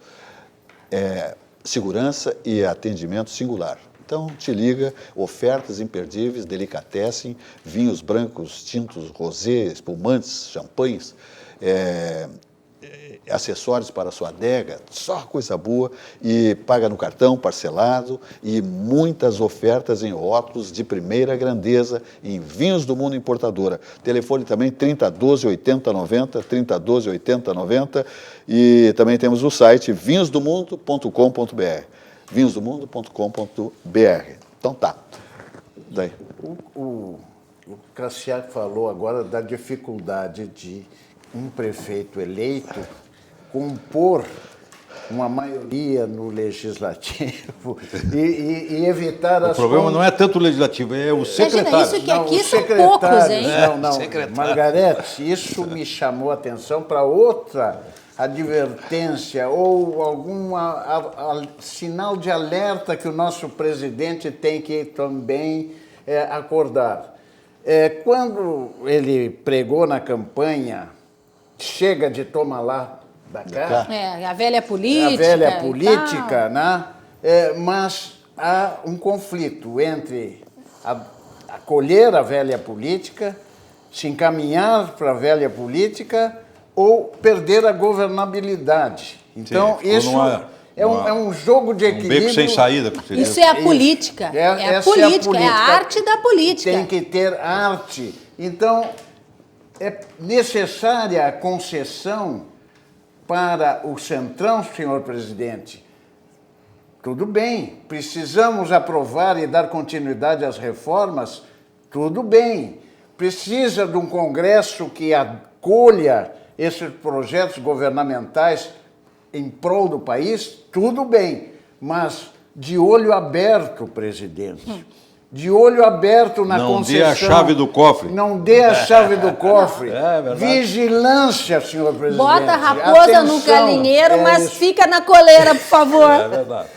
segurança e atendimento singular. Então, te liga, ofertas imperdíveis, delicatessen, vinhos brancos, tintos, rosé, espumantes, champanhes, acessórios para a sua adega, só coisa boa, e paga no cartão, parcelado, e muitas ofertas em rótulos de primeira grandeza em Vinhos do Mundo Importadora. Telefone também 3012-8090, 3012-8090, e também temos o site vinhosdomundo.com.br, vinhosdomundo.com.br. Então tá. Daí. O Cassiar falou agora da dificuldade de um prefeito eleito compor uma maioria no legislativo e evitar as... O problema não é tanto o legislativo, é o secretário. Imagina isso que aqui são poucos, hein? Não, Margarete, isso me chamou a atenção para outra advertência ou algum sinal de alerta que o nosso presidente tem que também acordar. Quando ele pregou na campanha, chega de tomar lá da cá. A velha política. A velha política, né? Mas há um conflito entre acolher a velha política, se encaminhar para a velha política ou perder a governabilidade. Então, Sim, isso é um jogo de equilíbrio. Um beco sem saída. Isso é a política. É a política, é a arte da política. Tem que ter arte. Então, é necessária a concessão para o Centrão, senhor presidente. Tudo bem, precisamos aprovar e dar continuidade às reformas? Tudo bem. Precisa de um Congresso que acolha esses projetos governamentais em prol do país? Tudo bem, mas de olho aberto, presidente. De olho aberto na concessão. Não dê a chave do cofre. Não dê a chave do cofre. É verdade. Vigilância, senhor presidente. Bota a raposa no galinheiro, mas isso. fica na coleira, por favor. É verdade.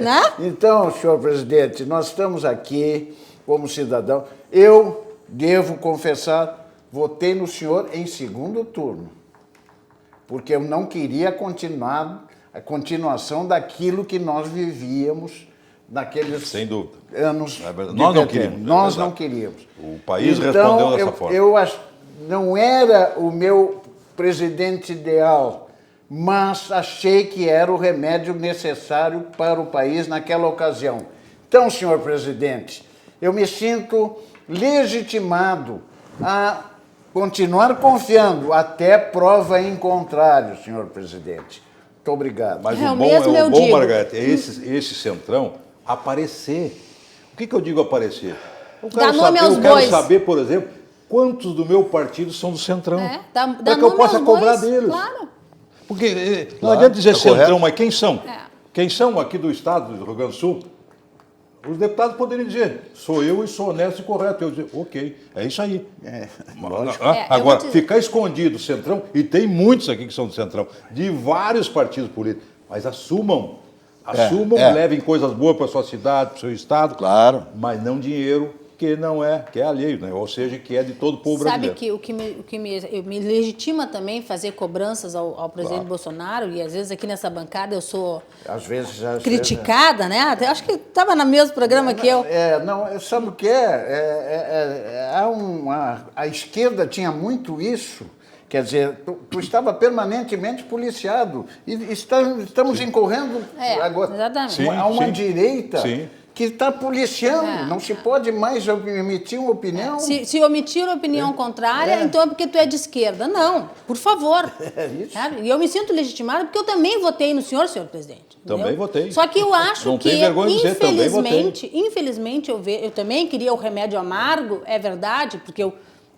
Né? Então, senhor presidente, nós estamos aqui como cidadão. Eu devo confessar, votei no senhor em segundo turno, porque eu não queria a continuação daquilo que nós vivíamos naqueles Sem dúvida. anos. É verdade. de Nós não PT. queríamos, é Nós verdade. não queríamos. O país Então, respondeu dessa forma. Não era o meu presidente ideal, mas achei que era o remédio necessário para o país naquela ocasião. Então, senhor presidente, eu me sinto legitimado a continuar confiando até prova em contrário, senhor presidente. Muito obrigado. Mas É, o o bom, mesmo eu digo. Margarete, é esse Centrão aparecer. O que eu digo aparecer? Dá nome aos eu quero bois. saber, por exemplo, quantos do meu partido são do Centrão. Dá para que eu nome possa aos cobrar bois, deles. Claro. Porque não Claro, adianta dizer tá Centrão, correto. mas quem são? É. Quem são aqui do estado do Rio Grande do Sul? Os deputados poderiam dizer, sou eu e sou honesto e correto. Eu dizer, ok, é isso aí. lógico. É, eu Agora, vou dizer- ficar escondido o Centrão, e tem muitos aqui que são do Centrão, de vários partidos políticos, mas assumam, levem coisas boas para a sua cidade, para o seu estado, Claro. mas não dinheiro que é alheio, né? Ou seja, que é de todo o povo Sabe brasileiro. que me legitima também fazer cobranças ao presidente Bolsonaro, e às vezes aqui nessa bancada eu sou Às vezes criticada, né? Até acho que estava no mesmo programa que eu. Sabe o que a esquerda tinha muito isso. Quer dizer, tu estava permanentemente policiado. E estamos incorrendo agora exatamente. a uma Sim. direita Sim. que está policiando. É. não se pode mais emitir uma opinião. Se omitir a opinião contrária, então é porque tu é de esquerda. Não, por favor. Isso. Sabe? E eu me sinto legitimada porque eu também votei no senhor presidente. Também entendeu? votei. Só que eu acho Não que, tem vergonha de dizer, também infelizmente, eu também queria o remédio amargo, é verdade, porque eu,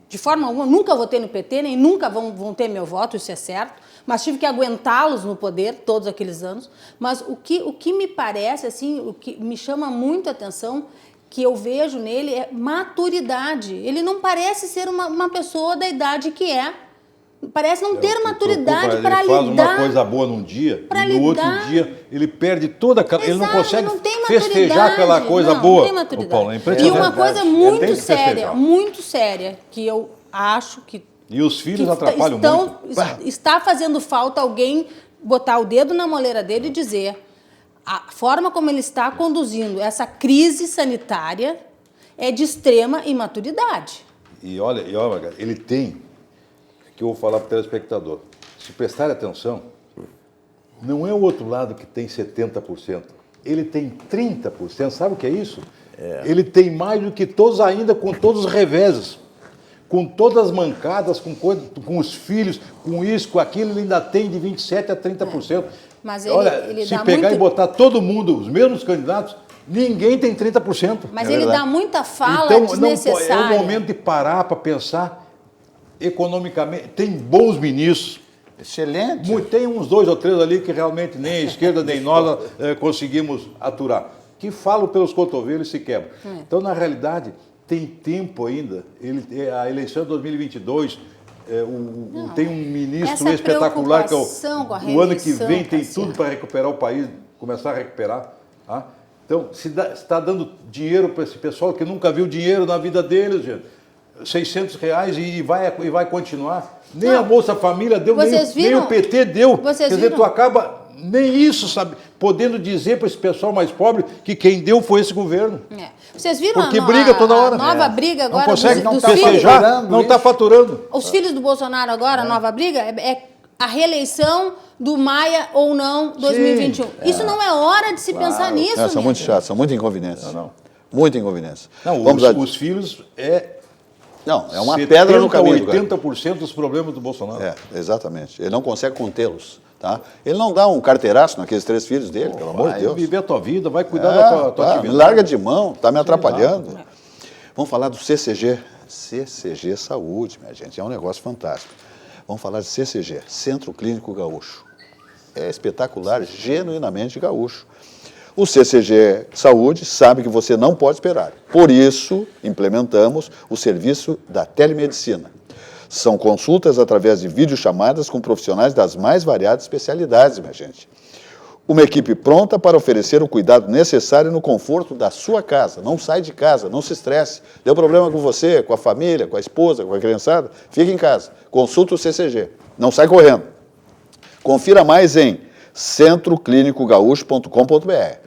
de forma alguma, nunca votei no PT, nem nunca vão ter meu voto, isso é certo, mas tive que aguentá-los no poder todos aqueles anos. Mas o que me parece, assim, o que me chama muito a atenção, que eu vejo nele, é maturidade. Ele não parece ser uma pessoa da idade que é. Parece não ter maturidade para Ele faz lidar. uma coisa boa num dia, Pra e no outro lidar. dia ele perde toda aquela... ele não Exato, consegue não tem festejar aquela coisa não, boa. Não tem maturidade. Ô, Paulo, é E impressionante. uma coisa Tem muito que séria, festejar. que eu acho que E os filhos que atrapalham muito. está fazendo falta alguém botar o dedo na moleira dele e dizer a forma como ele está conduzindo essa crise sanitária é de extrema imaturidade. E olha, Margarete, ele tem, que eu vou falar para o telespectador, se prestar atenção, não é o outro lado que tem 70%, ele tem 30%, sabe o que é isso? Ele tem mais do que todos ainda, com todos os reveses, com todas as mancadas, com os filhos, com isso, com aquilo, ele ainda tem de 27% a 30%. Mas Olha, ele se dá pegar muito... e botar todo mundo, os mesmos candidatos, ninguém tem 30%. Mas É ele verdade. dá muita fala Então, desnecessária. é o momento de parar para pensar economicamente. Tem bons ministros, Excelente. tem uns 2 ou 3 ali que realmente nem a esquerda nem nós conseguimos aturar, que falam pelos cotovelos e se quebram. Então, na realidade, tem tempo ainda. A eleição de 2022, tem um ministro essa espetacular que preocupação com a o ano que reeleição, vem tem Cassiano. tudo para recuperar o país, começar a recuperar. Tá? Então, se está dando dinheiro para esse pessoal que nunca viu dinheiro na vida deles, gente. R$600 e vai continuar. Nem Não. a Bolsa Família deu, nem Vocês o PT deu. Vocês Quer dizer, viram? tu acaba nem isso, sabe, podendo dizer para esse pessoal mais pobre que quem deu foi esse governo. É. Vocês viram Porque briga toda hora. a nova briga agora não consegue dos tá filhos? festejar, faturando não está isso. faturando. Os filhos do Bolsonaro agora, a nova briga, é a reeleição do Maia ou não 2021. Isso não é hora de se pensar nisso, São minha muito gente. chatos, são muita inconveniência. Muita inconveniência. Não, Vamos os filhos Não, é uma pedra no caminho. 80% dos problemas do Bolsonaro. Exatamente. Ele não consegue contê-los. Tá? Ele não dá um carteiraço naqueles 3 filhos dele, pelo amor de Deus. Vai viver a tua vida, vai cuidar da tua atividade. Larga de mão, está me atrapalhando. Vamos falar do CCG. CCG Saúde, minha gente, é um negócio fantástico. Vamos falar de CCG, Centro Clínico Gaúcho. É espetacular, genuinamente gaúcho. O CCG Saúde sabe que você não pode esperar. Por isso, implementamos o serviço da telemedicina. São consultas através de videochamadas com profissionais das mais variadas especialidades, minha gente. Uma equipe pronta para oferecer o cuidado necessário no conforto da sua casa. Não sai de casa, não se estresse. Deu problema com você, com a família, com a esposa, com a criançada? Fica em casa. Consulta o CCG. Não sai correndo. Confira mais em centroclinicogaúcho.com.br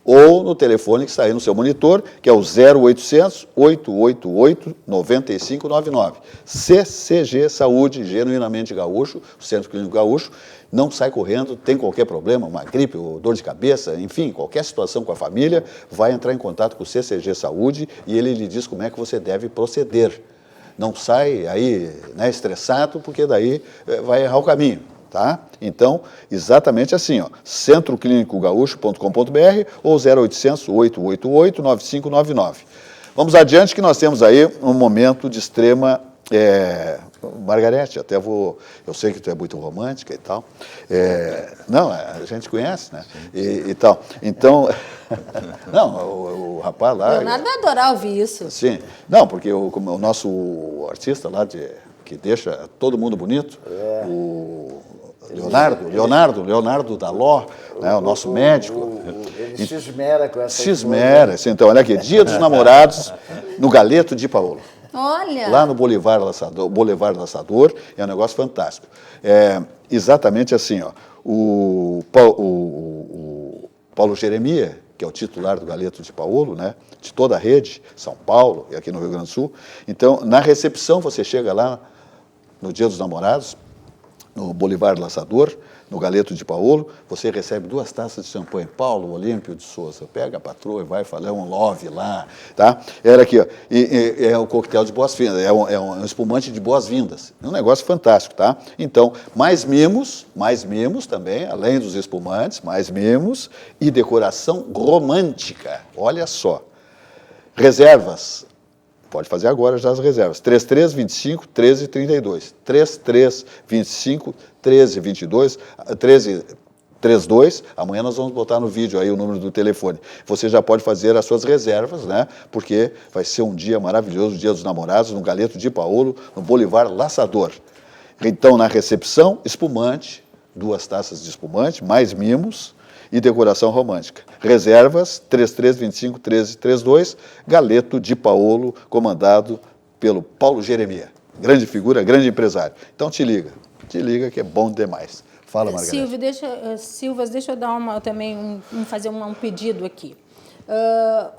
ou no telefone que está aí no seu monitor, que é o 0800 888 9599. CCG Saúde, genuinamente gaúcho, o Centro Clínico Gaúcho, não sai correndo, tem qualquer problema, uma gripe, ou dor de cabeça, enfim, qualquer situação com a família, vai entrar em contato com o CCG Saúde e ele lhe diz como é que você deve proceder. Não sai aí, né, estressado, porque daí vai errar o caminho. Tá? Então, exatamente assim, ó, centroclinicogaúcho.com.br ou 0800 888 9599. Vamos adiante que nós temos aí um momento de extrema... Margarete, até vou... Eu sei que tu é muito romântica e tal. Não, a gente conhece, né? E tal. Então... Não, o rapaz lá... Leonardo vai adorar ouvir isso. Sim. Não, porque o nosso artista lá, que deixa todo mundo bonito, o... Leonardo Daló, né, o nosso médico. Ele se esmera com essa esmera. Então, olha aqui, Dia dos Namorados, no Galeto de Paolo. Olha! Lá no Boulevard Laçador, é um negócio fantástico. Exatamente assim, ó, o Paulo Jeremia, que é o titular do Galeto de Paolo, né, de toda a rede, São Paulo e aqui no Rio Grande do Sul. Então, na recepção, você chega lá no Dia dos Namorados, no Boulevard Laçador, no Galeto de Paolo, você recebe 2 taças de champanhe. Paulo Olímpio de Souza, pega a patroa e vai falar um love lá, tá? Era aqui, ó, é o coquetel de boas-vindas, é um espumante de boas-vindas. É um negócio fantástico, tá? Então, mais mimos também, além dos espumantes, mais mimos e decoração romântica. Olha só. Reservas. Pode fazer agora já as reservas. 3325 1332. 3325 1322. 1332. Amanhã nós vamos botar no vídeo aí o número do telefone. Você já pode fazer as suas reservas, né? Porque vai ser um dia maravilhoso, o Dia dos Namorados, no Galeto de Paolo, no Boulevard Laçador. Então, na recepção, espumante, 2 taças de espumante, mais mimos e decoração romântica. Reservas, 3325 1332, Galeto de Paolo, comandado pelo Paulo Jeremia. Grande figura, grande empresário. Então te liga que é bom demais. Fala, Margarida. Silvas, deixa eu dar fazer um pedido aqui.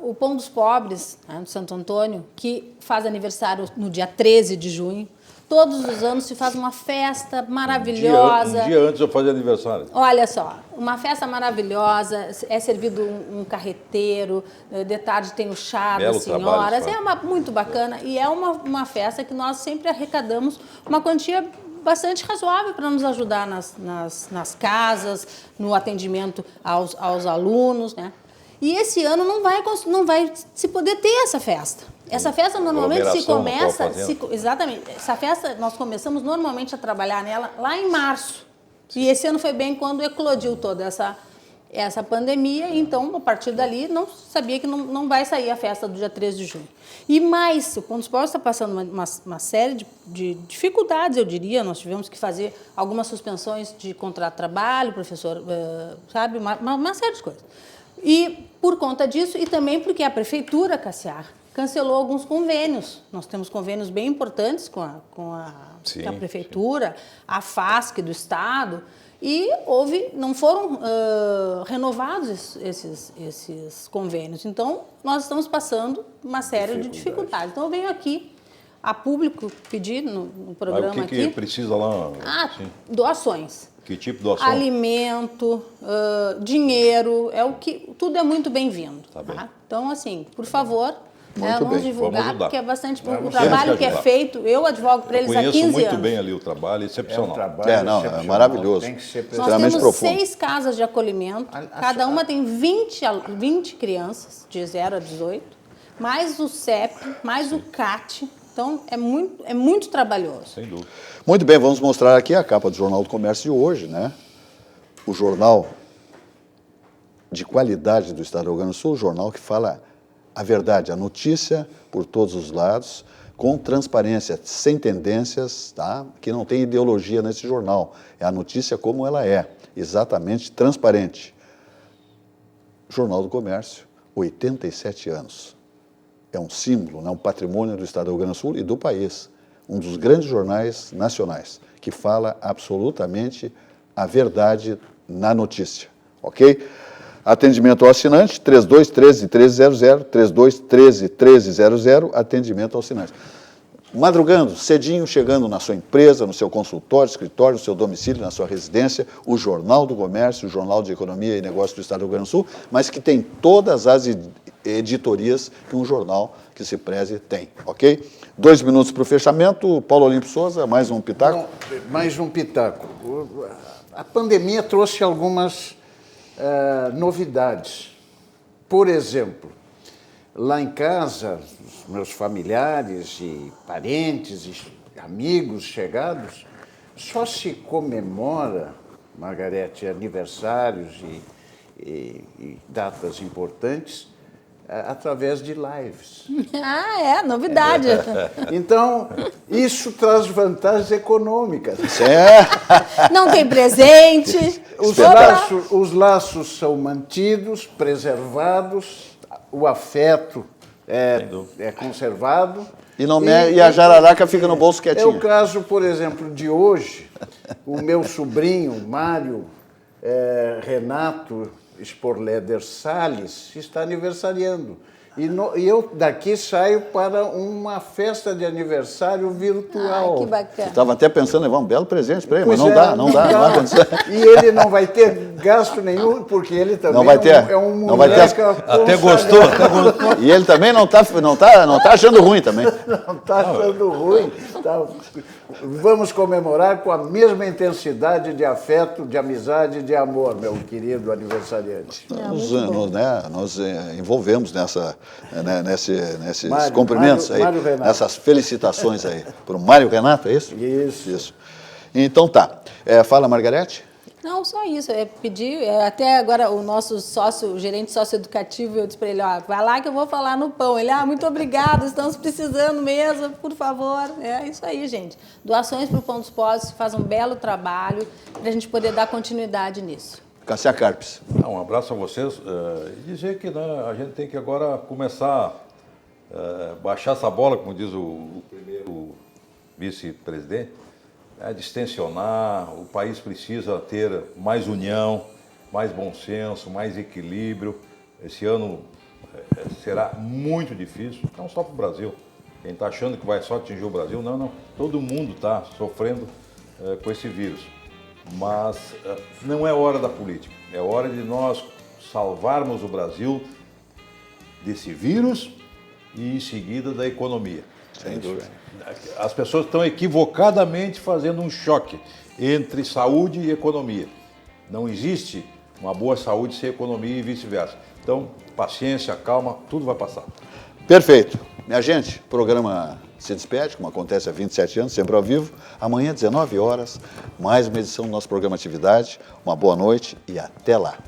O Pão dos Pobres, né, do Santo Antônio, que faz aniversário no dia 13 de junho, todos os anos se faz uma festa maravilhosa. Um dia antes eu fazer aniversário. Olha só, uma festa maravilhosa, é servido um carreteiro, de tarde tem o chá das senhoras, muito bacana. E é uma festa que nós sempre arrecadamos uma quantia bastante razoável para nos ajudar nas casas, no atendimento aos alunos, né? E esse ano não vai se poder ter essa festa. Essa festa normalmente se começa... Exatamente. Essa festa, nós começamos normalmente a trabalhar nela lá em março. E esse ano foi bem quando eclodiu toda essa pandemia. Então, a partir dali, não sabia que não vai sair a festa do dia 13 de junho. E mais, o Pão dos Pobres está passando uma série de dificuldades, eu diria. Nós tivemos que fazer algumas suspensões de contrato de trabalho, professor, sabe? Uma série de coisas. E por conta disso, e também porque a Prefeitura, Cassiar, cancelou alguns convênios. Nós temos convênios bem importantes com a Prefeitura, a FASC do Estado, e não foram renovados esses convênios. Então, nós estamos passando uma série de dificuldades. Então, eu venho aqui, a público, pedir no programa aqui... Mas o que precisa lá? Doações. Que tipo de doação? Alimento, dinheiro, tudo é muito bem-vindo. Tá bem. Então, assim, por favor, Muito vamos bem. divulgar, Vamos ajudar. porque é bastante bom. O Vamos trabalho que é ajudar. feito, eu advogo para eles há 15 Conheço muito anos. bem ali o trabalho, excepcional. trabalho É excepcional, maravilhoso. Tem que ser Nós Extremamente temos profundo. 6 casas de acolhimento, cada uma tem 20 crianças, de 0 a 18, mais o CEP, mais o CAT. Então, é muito trabalhoso. Sem dúvida. Muito bem, vamos mostrar aqui a capa do Jornal do Comércio de hoje, né? O jornal de qualidade do Estado do Rio Grande do Sul, o jornal que fala a verdade, a notícia por todos os lados, com transparência, sem tendências, tá? Que não tem ideologia nesse jornal. É a notícia como ela é, exatamente transparente. Jornal do Comércio, 87 anos. É um símbolo, né? Um patrimônio do Estado do Rio Grande do Sul e do país. Um dos grandes jornais nacionais, que fala absolutamente a verdade na notícia, ok? Atendimento ao assinante, 3213-1300, 3213-1300, atendimento ao assinante. Madrugando, cedinho, chegando na sua empresa, no seu consultório, escritório, no seu domicílio, na sua residência, o Jornal do Comércio, o Jornal de Economia e Negócios do Estado do Rio Grande do Sul, mas que tem todas as editorias que um jornal que se preze tem, ok? 2 minutos para o fechamento. Paulo Olímpio Souza, mais um pitaco? Bom, mais um pitaco. A pandemia trouxe algumas novidades. Por exemplo, lá em casa, os meus familiares e parentes e amigos chegados, só se comemora, Margarete, aniversários e datas importantes através de lives. Novidade. Então, isso traz vantagens econômicas. Não tem presente. Os laços são mantidos, preservados, o afeto é conservado. E a jararaca fica no bolso quietinha. É o caso, por exemplo, de hoje, o meu sobrinho, Mário Renato Sporleder Salles, está aniversariando. E eu daqui saio para uma festa de aniversário virtual. Ai, que bacana. Estava até pensando em levar um belo presente para ele, Pois mas não dá. E ele não vai ter gasto nenhum, porque ele também Não vai ter. é um Não vai ter. moleque Até gostou. E ele também não tá achando ruim também. Não está achando ruim. Tá. Vamos comemorar com a mesma intensidade de afeto, de amizade e de amor, meu querido aniversariante. Nos envolvemos nesses Mário, cumprimentos Mário aí, Renato. nessas felicitações aí. Para o Mário Renato, é isso? Isso. Então tá. Fala, Margarete. Não, só isso. Pedir, até agora o nosso sócio, o gerente socioeducativo, eu disse para ele, vai lá que eu vou falar no pão. Ele, muito obrigado, estamos precisando mesmo, por favor. É isso aí, gente. Doações para o Pão dos Pobres, faz um belo trabalho para a gente poder dar continuidade nisso. Cassia Carpes. Um abraço a vocês e dizer que a gente tem que agora começar a baixar essa bola, como diz o primeiro vice-presidente, distensionar. O país precisa ter mais união, mais bom senso, mais equilíbrio. Esse ano será muito difícil, não só para o Brasil. Quem está achando que vai só atingir o Brasil, não. Todo mundo está sofrendo com esse vírus. Mas não é hora da política, é hora de nós salvarmos o Brasil desse vírus e em seguida da economia. Sem dúvida. As pessoas estão equivocadamente fazendo um choque entre saúde e economia. Não existe uma boa saúde sem economia e vice-versa. Então, paciência, calma, tudo vai passar. Perfeito. Minha gente, o programa se despede, como acontece há 27 anos, sempre ao vivo. Amanhã, 19 horas, mais uma edição do nosso programa Atividade. Uma boa noite e até lá.